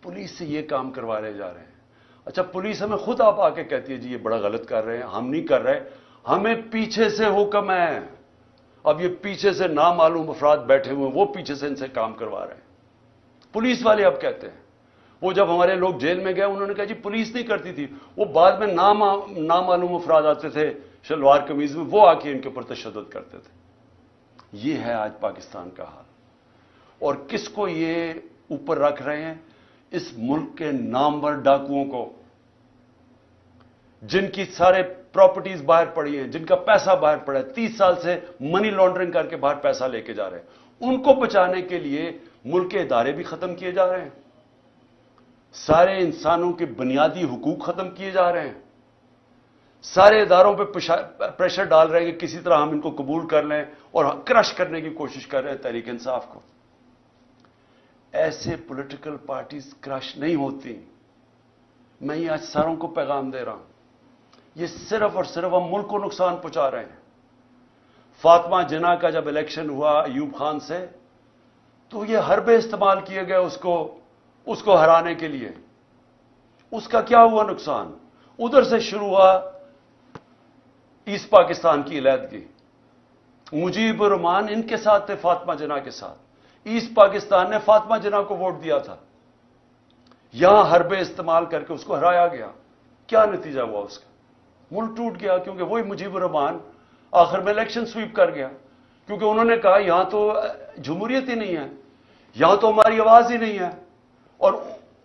پولیس سے یہ کام کروانے جا رہے ہیں. اچھا, پولیس ہمیں خود آپ آ کے کہتی ہے جی یہ بڑا غلط کر رہے ہیں, ہم نہیں کر رہے, ہمیں پیچھے سے حکم ہے. اب یہ پیچھے سے نامعلوم افراد بیٹھے ہوئے ہیں, وہ پیچھے سے ان سے کام کروا رہے ہیں. پولیس والے اب کہتے ہیں. وہ جب ہمارے لوگ جیل میں گئے, انہوں نے کہا جی پولیس نہیں کرتی تھی, وہ بعد میں نامعلوم افراد آتے تھے شلوار قمیض میں, وہ آ کے ان کے اوپر تشدد کرتے تھے. یہ ہے آج پاکستان کا حال. اور کس کو یہ اوپر رکھ رہے ہیں؟ اس ملک کے نامور ڈاکوؤں کو, جن کی سارے پراپرٹیز باہر پڑی ہیں, جن کا پیسہ باہر پڑا ہے, 30 سال سے منی لانڈرنگ کر کے باہر پیسہ لے کے جا رہے ہیں, ان کو بچانے کے لیے ملک کے ادارے بھی ختم کیے جا رہے ہیں, سارے انسانوں کے بنیادی حقوق ختم کیے جا رہے ہیں, سارے اداروں پہ پریشر ڈال رہے ہیں کہ کسی طرح ہم ان کو قبول کر لیں اور کرش کرنے کی کوشش کر رہے ہیں تحریک انصاف کو. ایسے پولیٹیکل پارٹیز کرش نہیں ہوتی. میں یہ آج ساروں کو پیغام دے رہا ہوں, یہ صرف اور صرف ہم ملک کو نقصان پہنچا رہے ہیں. فاطمہ جناح کا جب الیکشن ہوا ایوب خان سے, تو یہ حربے استعمال کیے گئے اس کو ہرانے کے لیے. اس کا کیا ہوا نقصان؟ ادھر سے شروع ہوا ایسٹ پاکستان کی علیحدگی. مجیب الرحمان ان کے ساتھ تھے, فاطمہ جناح کے ساتھ. ایسٹ پاکستان نے فاطمہ جناح کو ووٹ دیا تھا. یہاں حربے استعمال کر کے اس کو ہرایا گیا. کیا نتیجہ ہوا اس کا؟ ملک ٹوٹ گیا, کیونکہ وہی مجیب الرحمان آخر میں الیکشن سویپ کر گیا, کیونکہ انہوں نے کہا یہاں تو جمہوریت ہی نہیں ہے, یہاں تو ہماری آواز ہی نہیں ہے. اور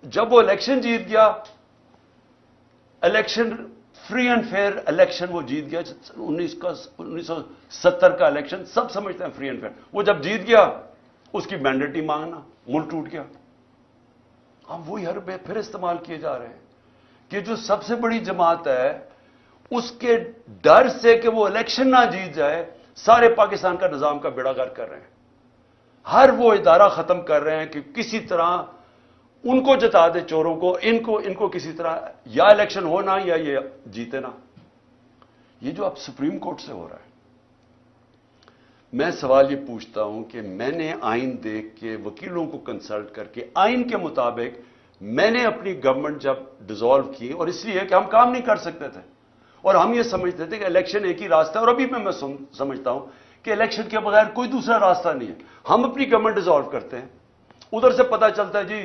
جب وہ الیکشن جیت گیا, election free and fair election وہ جیت گیا, 1970 کا الیکشن سب سمجھتے ہیں فری اینڈ فیئر. وہ جب جیت گیا اس کی مینڈیٹ ہی مانگنا, ملک ٹوٹ گیا. اب وہی حربے پھر استعمال کیے جا رہے ہیں کہ جو سب سے بڑی جماعت ہے اس کے ڈر سے کہ وہ الیکشن نہ جیت جائے, سارے پاکستان کا نظام کا بیڑا غرق کر رہے ہیں. ہر وہ ادارہ ختم کر رہے ہیں کہ کسی طرح ان کو جتا دے, چوروں کو, ان کو کسی طرح یا الیکشن ہونا یا یہ جیتے نا. یہ جو اب سپریم کورٹ سے ہو رہا ہے, میں سوال یہ پوچھتا ہوں کہ میں نے آئین دیکھ کے, وکیلوں کو کنسلٹ کر کے, آئین کے مطابق میں نے اپنی گورنمنٹ جب ڈیزالو کی, اور اس لیے کہ ہم کام نہیں کر سکتے تھے اور ہم یہ سمجھتے تھے کہ الیکشن ایک ہی راستہ ہے, اور ابھی میں سمجھتا ہوں کہ الیکشن کے بغیر کوئی دوسرا راستہ نہیں ہے. ہم اپنی گورنمنٹ ڈیزالو کرتے ہیں, ادھر سے پتا چلتا ہے جی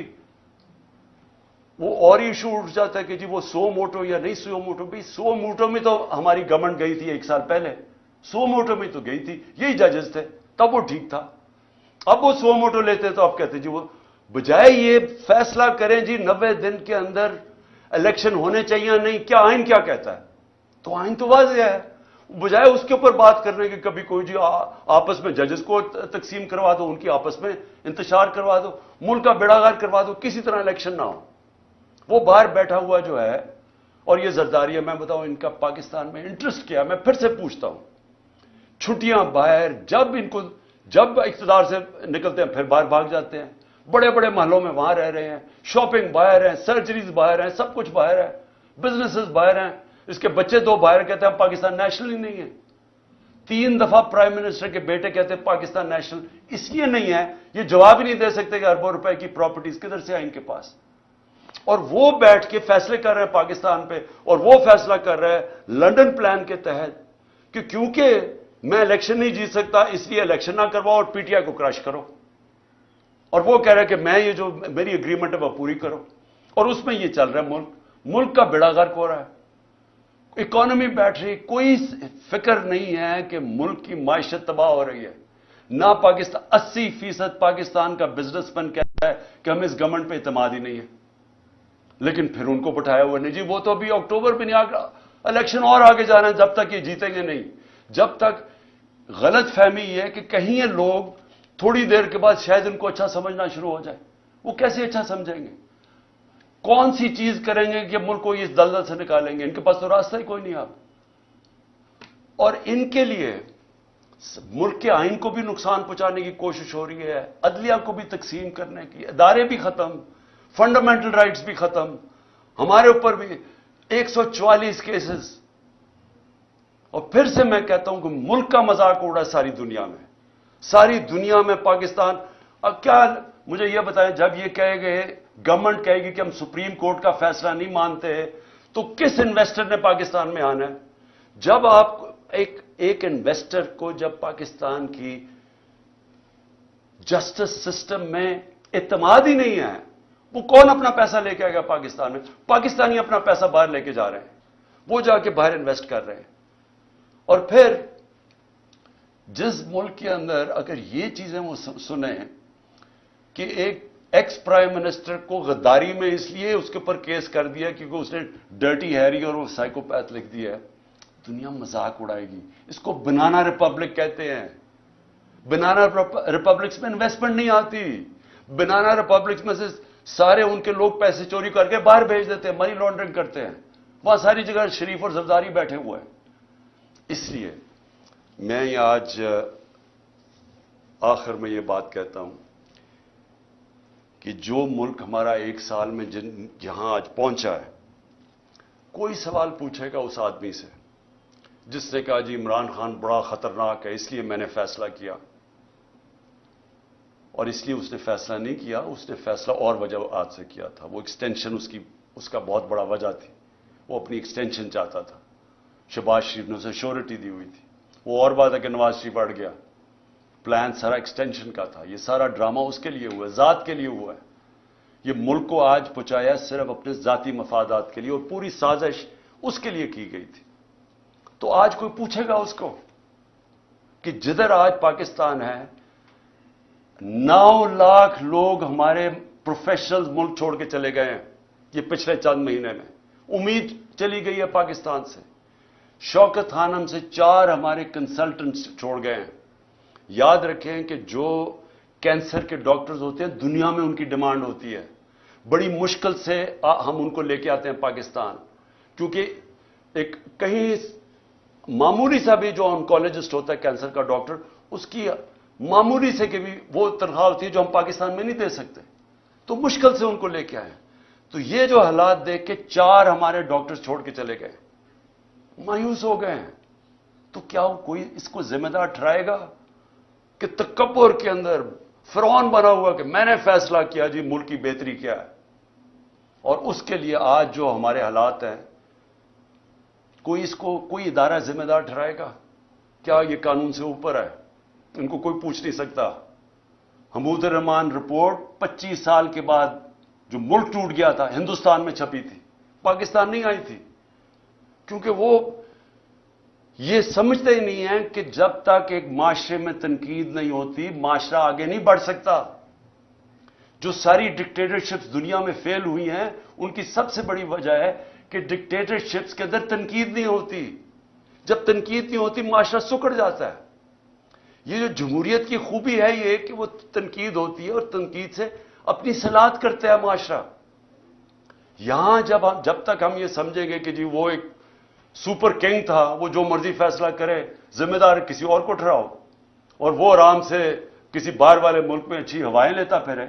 وہ اور ایشو اٹھ جاتا ہے کہ جی وہ 100 موٹو یا نہیں 100 موٹو. بھی 100 موٹو میں تو ہماری گورنمنٹ گئی تھی 1 سال پہلے, 100 موٹو میں تو گئی تھی, یہی ججز تھے, تب وہ ٹھیک تھا. اب وہ 100 موٹو لیتے تو اب کہتے جی وہ بجائے یہ فیصلہ کریں جی 90 دن کے اندر الیکشن ہونے چاہیے یا نہیں, کیا آئین کیا کہتا ہے؟ تو آئین تو واضح ہے. بجائے اس کے اوپر بات کرنے کہ کبھی کوئی جی آپس میں ججز کو تقسیم کروا دو, ان کی آپس میں انتشار کروا دو, ملک کا بیڑا غرق کروا دو, کسی طرح الیکشن نہ ہو. وہ باہر بیٹھا ہوا جو ہے, اور یہ زرداری, میں بتاؤں ان کا پاکستان میں انٹرسٹ کیا. میں پھر سے پوچھتا ہوں, چھٹیاں باہر, جب اقتدار سے نکلتے ہیں پھر باہر بھاگ جاتے ہیں, بڑے بڑے محلوں میں وہاں رہ رہے ہیں, شاپنگ باہر ہیں, سرجریز باہر ہیں, سب کچھ باہر ہے, بزنسز باہر ہیں, اس کے بچے 2 باہر کہتے ہیں پاکستان نیشنل ہی نہیں ہے. 3 دفعہ پرائم منسٹر کے بیٹے کہتے ہیں پاکستان نیشنل اس لیے نہیں ہے, یہ جواب ہی نہیں دے سکتے کہ اربوں روپے کی پراپرٹیز کدھر سے آئیں ان کے پاس. اور وہ بیٹھ کے فیصلے کر رہے ہیں پاکستان پہ, اور وہ فیصلہ کر رہے ہیں لنڈن پلان کے تحت کہ کیونکہ میں الیکشن نہیں جیت سکتا اس لیے الیکشن نہ کرواؤ اور پی ٹی آئی کو کرش کرو. اور وہ کہہ رہے ہیں کہ میں یہ جو میری اگریمنٹ ہے وہ پوری کرو, اور اس میں یہ چل رہا ہے, ملک کا بیڑا غرق ہو رہا ہے, اکانومی بیٹھ رہی, کوئی فکر نہیں ہے کہ ملک کی معیشت تباہ ہو رہی ہے. نہ پاکستان, 80% پاکستان کا بزنس مین کہتا ہے کہ ہمیں اس گورنمنٹ پہ اعتماد ہی نہیں ہے, لیکن پھر ان کو بٹھایا ہوا نہیں جی وہ تو ابھی اکتوبر میں نہیں آ گیا, الیکشن اور آگے جا رہے ہیں, جب تک یہ جیتیں گے نہیں. جب تک غلط فہمی یہ ہے کہ کہیں یہ لوگ تھوڑی دیر کے بعد شاید ان کو اچھا سمجھنا شروع ہو جائے. وہ کیسے اچھا سمجھیں گے؟ کون سی چیز کریں گے کہ ملک کو اس دلدل سے نکالیں گے؟ ان کے پاس تو راستہ ہی کوئی نہیں. آپ اور ان کے لیے ملک کے آئین کو بھی نقصان پہنچانے کی کوشش ہو رہی ہے, عدلیہ کو بھی تقسیم کرنے کی, ادارے بھی ختم, فنڈامنٹل رائٹس بھی ختم, ہمارے اوپر بھی 144 کیسز. اور پھر سے میں کہتا ہوں کہ ملک کا مذاق اڑا ساری دنیا میں, ساری دنیا میں پاکستان. اب کیا مجھے یہ بتائیں, جب یہ کہے گئے, گورنمنٹ کہے گی کہ ہم سپریم کورٹ کا فیصلہ نہیں مانتے, تو کس انویسٹر نے پاکستان میں آنا ہے؟ جب آپ ایک انویسٹر کو جب پاکستان کی جسٹس سسٹم میں اعتماد ہی نہیں ہے, وہ کون اپنا پیسہ لے کے آئے گا پاکستان میں؟ پاکستانی اپنا پیسہ باہر لے کے جا رہے ہیں, وہ جا کے باہر انویسٹ کر رہے ہیں. اور پھر جس ملک کے اندر اگر یہ چیزیں وہ سنیں کہ ایک ایکس پرائم منسٹر کو غداری میں اس لیے اس کے اوپر کیس کر دیا کیونکہ اس نے ڈرٹی ہیری اور وہ سائیکوپیتھ لکھ دیا ہے. دنیا مذاق اڑائے گی. اس کو بنانا ریپبلک کہتے ہیں. بنانا ریپبلکس میں انویسٹمنٹ نہیں آتی. بنانا ریپبلکس میں سے سارے ان کے لوگ پیسے چوری کر کے باہر بھیج دیتے ہیں, منی لانڈرنگ کرتے ہیں. وہاں ساری جگہ شریف اور زرداری بیٹھے ہوئے ہیں. اس لیے میں آج آخر میں یہ بات کہتا ہوں کہ جو ملک ہمارا ایک سال میں جہاں آج پہنچا ہے, کوئی سوال پوچھے گا اس آدمی سے جس نے کہا جی عمران خان بڑا خطرناک ہے اس لیے میں نے فیصلہ کیا, اور اس لیے اس نے فیصلہ نہیں کیا, اس نے فیصلہ اور وجوہات سے کیا تھا. وہ ایکسٹینشن اس کا بہت بڑا وجہ تھی. وہ اپنی ایکسٹینشن چاہتا تھا. شہباز شریف نے اسے شیورٹی دی ہوئی تھی. وہ اور بات ہے کہ نواز شریف اڑ گیا. پلان سارا ایکسٹینشن کا تھا. یہ سارا ڈرامہ اس کے لیے ہوا ہے, ذات کے لیے ہوا ہے. یہ ملک کو آج پہنچایا صرف اپنے ذاتی مفادات کے لیے, اور پوری سازش اس کے لیے کی گئی تھی. تو آج کوئی پوچھے گا اس کو کہ جدھر آج پاکستان ہے 9 لاکھ لوگ ہمارے پروفیشنل ملک چھوڑ کے چلے گئے ہیں یہ پچھلے چند مہینے میں. امید چلی گئی ہے پاکستان سے. شوکت خانم سے 4 ہمارے کنسلٹنٹس چھوڑ گئے ہیں. یاد رکھیں کہ جو کینسر کے ڈاکٹرز ہوتے ہیں دنیا میں ان کی ڈیمانڈ ہوتی ہے. بڑی مشکل سے ہم ان کو لے کے آتے ہیں پاکستان, کیونکہ ایک کہیں معمولی سا بھی جو آنکولوجسٹ ہوتا ہے کینسر کا ڈاکٹر, اس کی معمولی سے کہ بھی وہ تنخواہ ہوتی ہے جو ہم پاکستان میں نہیں دے سکتے, تو مشکل سے ان کو لے کے آئے. تو یہ جو حالات دیکھ کے 4 ہمارے ڈاکٹر چھوڑ کے چلے گئے, مایوس ہو گئے ہیں. تو کیا کوئی اس کو ذمہ دار ٹھہرائے گا کہ تکبر کے اندر فرعون بنا ہوا کہ میں نے فیصلہ کیا جی ملک کی بہتری کیا ہے, اور اس کے لیے آج جو ہمارے حالات ہیں کوئی اس کو کوئی ادارہ ذمہ دار ٹھہرائے گا؟ کیا یہ قانون سے اوپر ہے؟ ان کو کوئی پوچھ نہیں سکتا. حمود الرحمان رپورٹ 25 سال کے بعد جو ملک ٹوٹ گیا تھا ہندوستان میں چھپی تھی, پاکستان نہیں آئی تھی, کیونکہ وہ یہ سمجھتے ہی نہیں ہیں کہ جب تک ایک معاشرے میں تنقید نہیں ہوتی معاشرہ آگے نہیں بڑھ سکتا. جو ساری ڈکٹیٹرشپس دنیا میں فیل ہوئی ہیں ان کی سب سے بڑی وجہ ہے کہ ڈکٹیٹرشپس کے اندر تنقید نہیں ہوتی. جب تنقید نہیں ہوتی معاشرہ سکڑ جاتا ہے. یہ جو جمہوریت کی خوبی ہے یہ کہ وہ تنقید ہوتی ہے اور تنقید سے اپنی صلاحیت کرتا ہے معاشرہ. یہاں جب تک ہم یہ سمجھیں گے کہ جی وہ ایک سپر کنگ تھا, وہ جو مرضی فیصلہ کرے, ذمہ دار کسی اور کو ٹھہراؤ, اور وہ آرام سے کسی باہر والے ملک میں اچھی ہوائیں لیتا پھرے,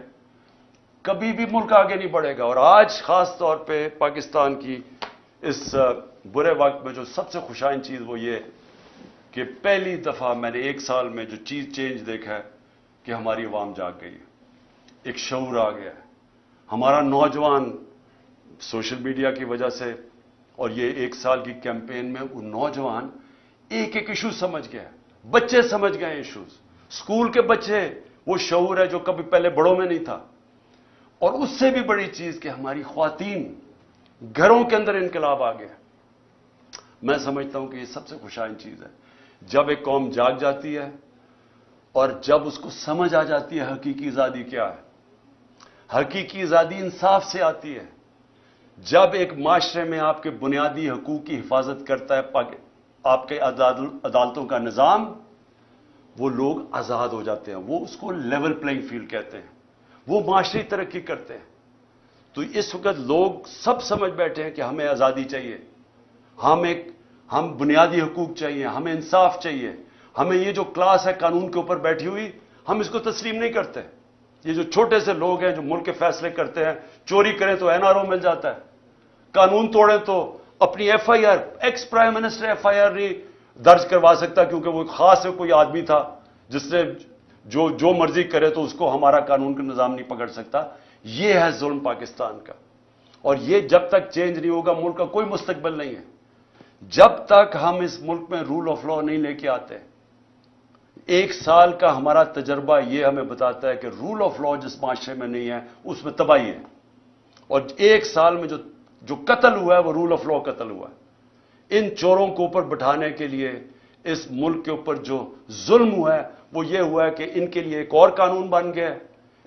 کبھی بھی ملک آگے نہیں بڑھے گا. اور آج خاص طور پہ پاکستان کی اس برے وقت میں جو سب سے خوشائن چیز وہ یہ کہ پہلی دفعہ میں نے 1 سال میں جو چیز چینج دیکھا ہے کہ ہماری عوام جاگ گئی ہے, ایک شعور آ گیا ہے. ہمارا نوجوان سوشل میڈیا کی وجہ سے اور یہ 1 سال کی کیمپین میں وہ نوجوان ایک ایشو سمجھ گیا, بچے سمجھ گئے ایشوز, اسکول کے بچے, وہ شعور ہے جو کبھی پہلے بڑوں میں نہیں تھا. اور اس سے بھی بڑی چیز کہ ہماری خواتین گھروں کے اندر انقلاب آ گیا. میں سمجھتا ہوں کہ یہ سب سے خوشائن چیز ہے جب ایک قوم جاگ جاتی ہے اور جب اس کو سمجھ آ جاتی ہے حقیقی آزادی کیا ہے. حقیقی آزادی انصاف سے آتی ہے. جب ایک معاشرے میں آپ کے بنیادی حقوق کی حفاظت کرتا ہے آپ کے عدالتوں کا نظام, وہ لوگ آزاد ہو جاتے ہیں. وہ اس کو لیول پلینگ فیلڈ کہتے ہیں. وہ معاشری ترقی کرتے ہیں. تو اس وقت لوگ سب سمجھ بیٹھے ہیں کہ ہمیں آزادی چاہیے, ہم بنیادی حقوق چاہیے, ہمیں انصاف چاہیے. ہمیں یہ جو کلاس ہے قانون کے اوپر بیٹھی ہوئی ہم اس کو تسلیم نہیں کرتے. یہ جو چھوٹے سے لوگ ہیں جو ملک کے فیصلے کرتے ہیں, چوری کریں تو NRO مل جاتا ہے, قانون توڑیں تو اپنی FIR, ex prime minister FIR نہیں درج کروا سکتا کیونکہ وہ خاص کوئی آدمی تھا جس نے جو مرضی کرے تو اس کو ہمارا قانون کا نظام نہیں پکڑ سکتا. یہ ہے ظلم پاکستان کا, اور یہ جب تک چینج نہیں ہوگا ملک کا کوئی مستقبل نہیں ہے. جب تک ہم اس ملک میں رول آف لا نہیں لے کے آتے. 1 سال کا ہمارا تجربہ یہ ہمیں بتاتا ہے کہ رول آف لا جس معاشرے میں نہیں ہے اس میں تباہی ہے. اور 1 سال میں جو قتل ہوا ہے وہ رول آف لا قتل ہوا ہے. ان چوروں کو اوپر بٹھانے کے لیے اس ملک کے اوپر جو ظلم ہوا ہے وہ یہ ہوا ہے کہ ان کے لیے ایک اور قانون بن گیا,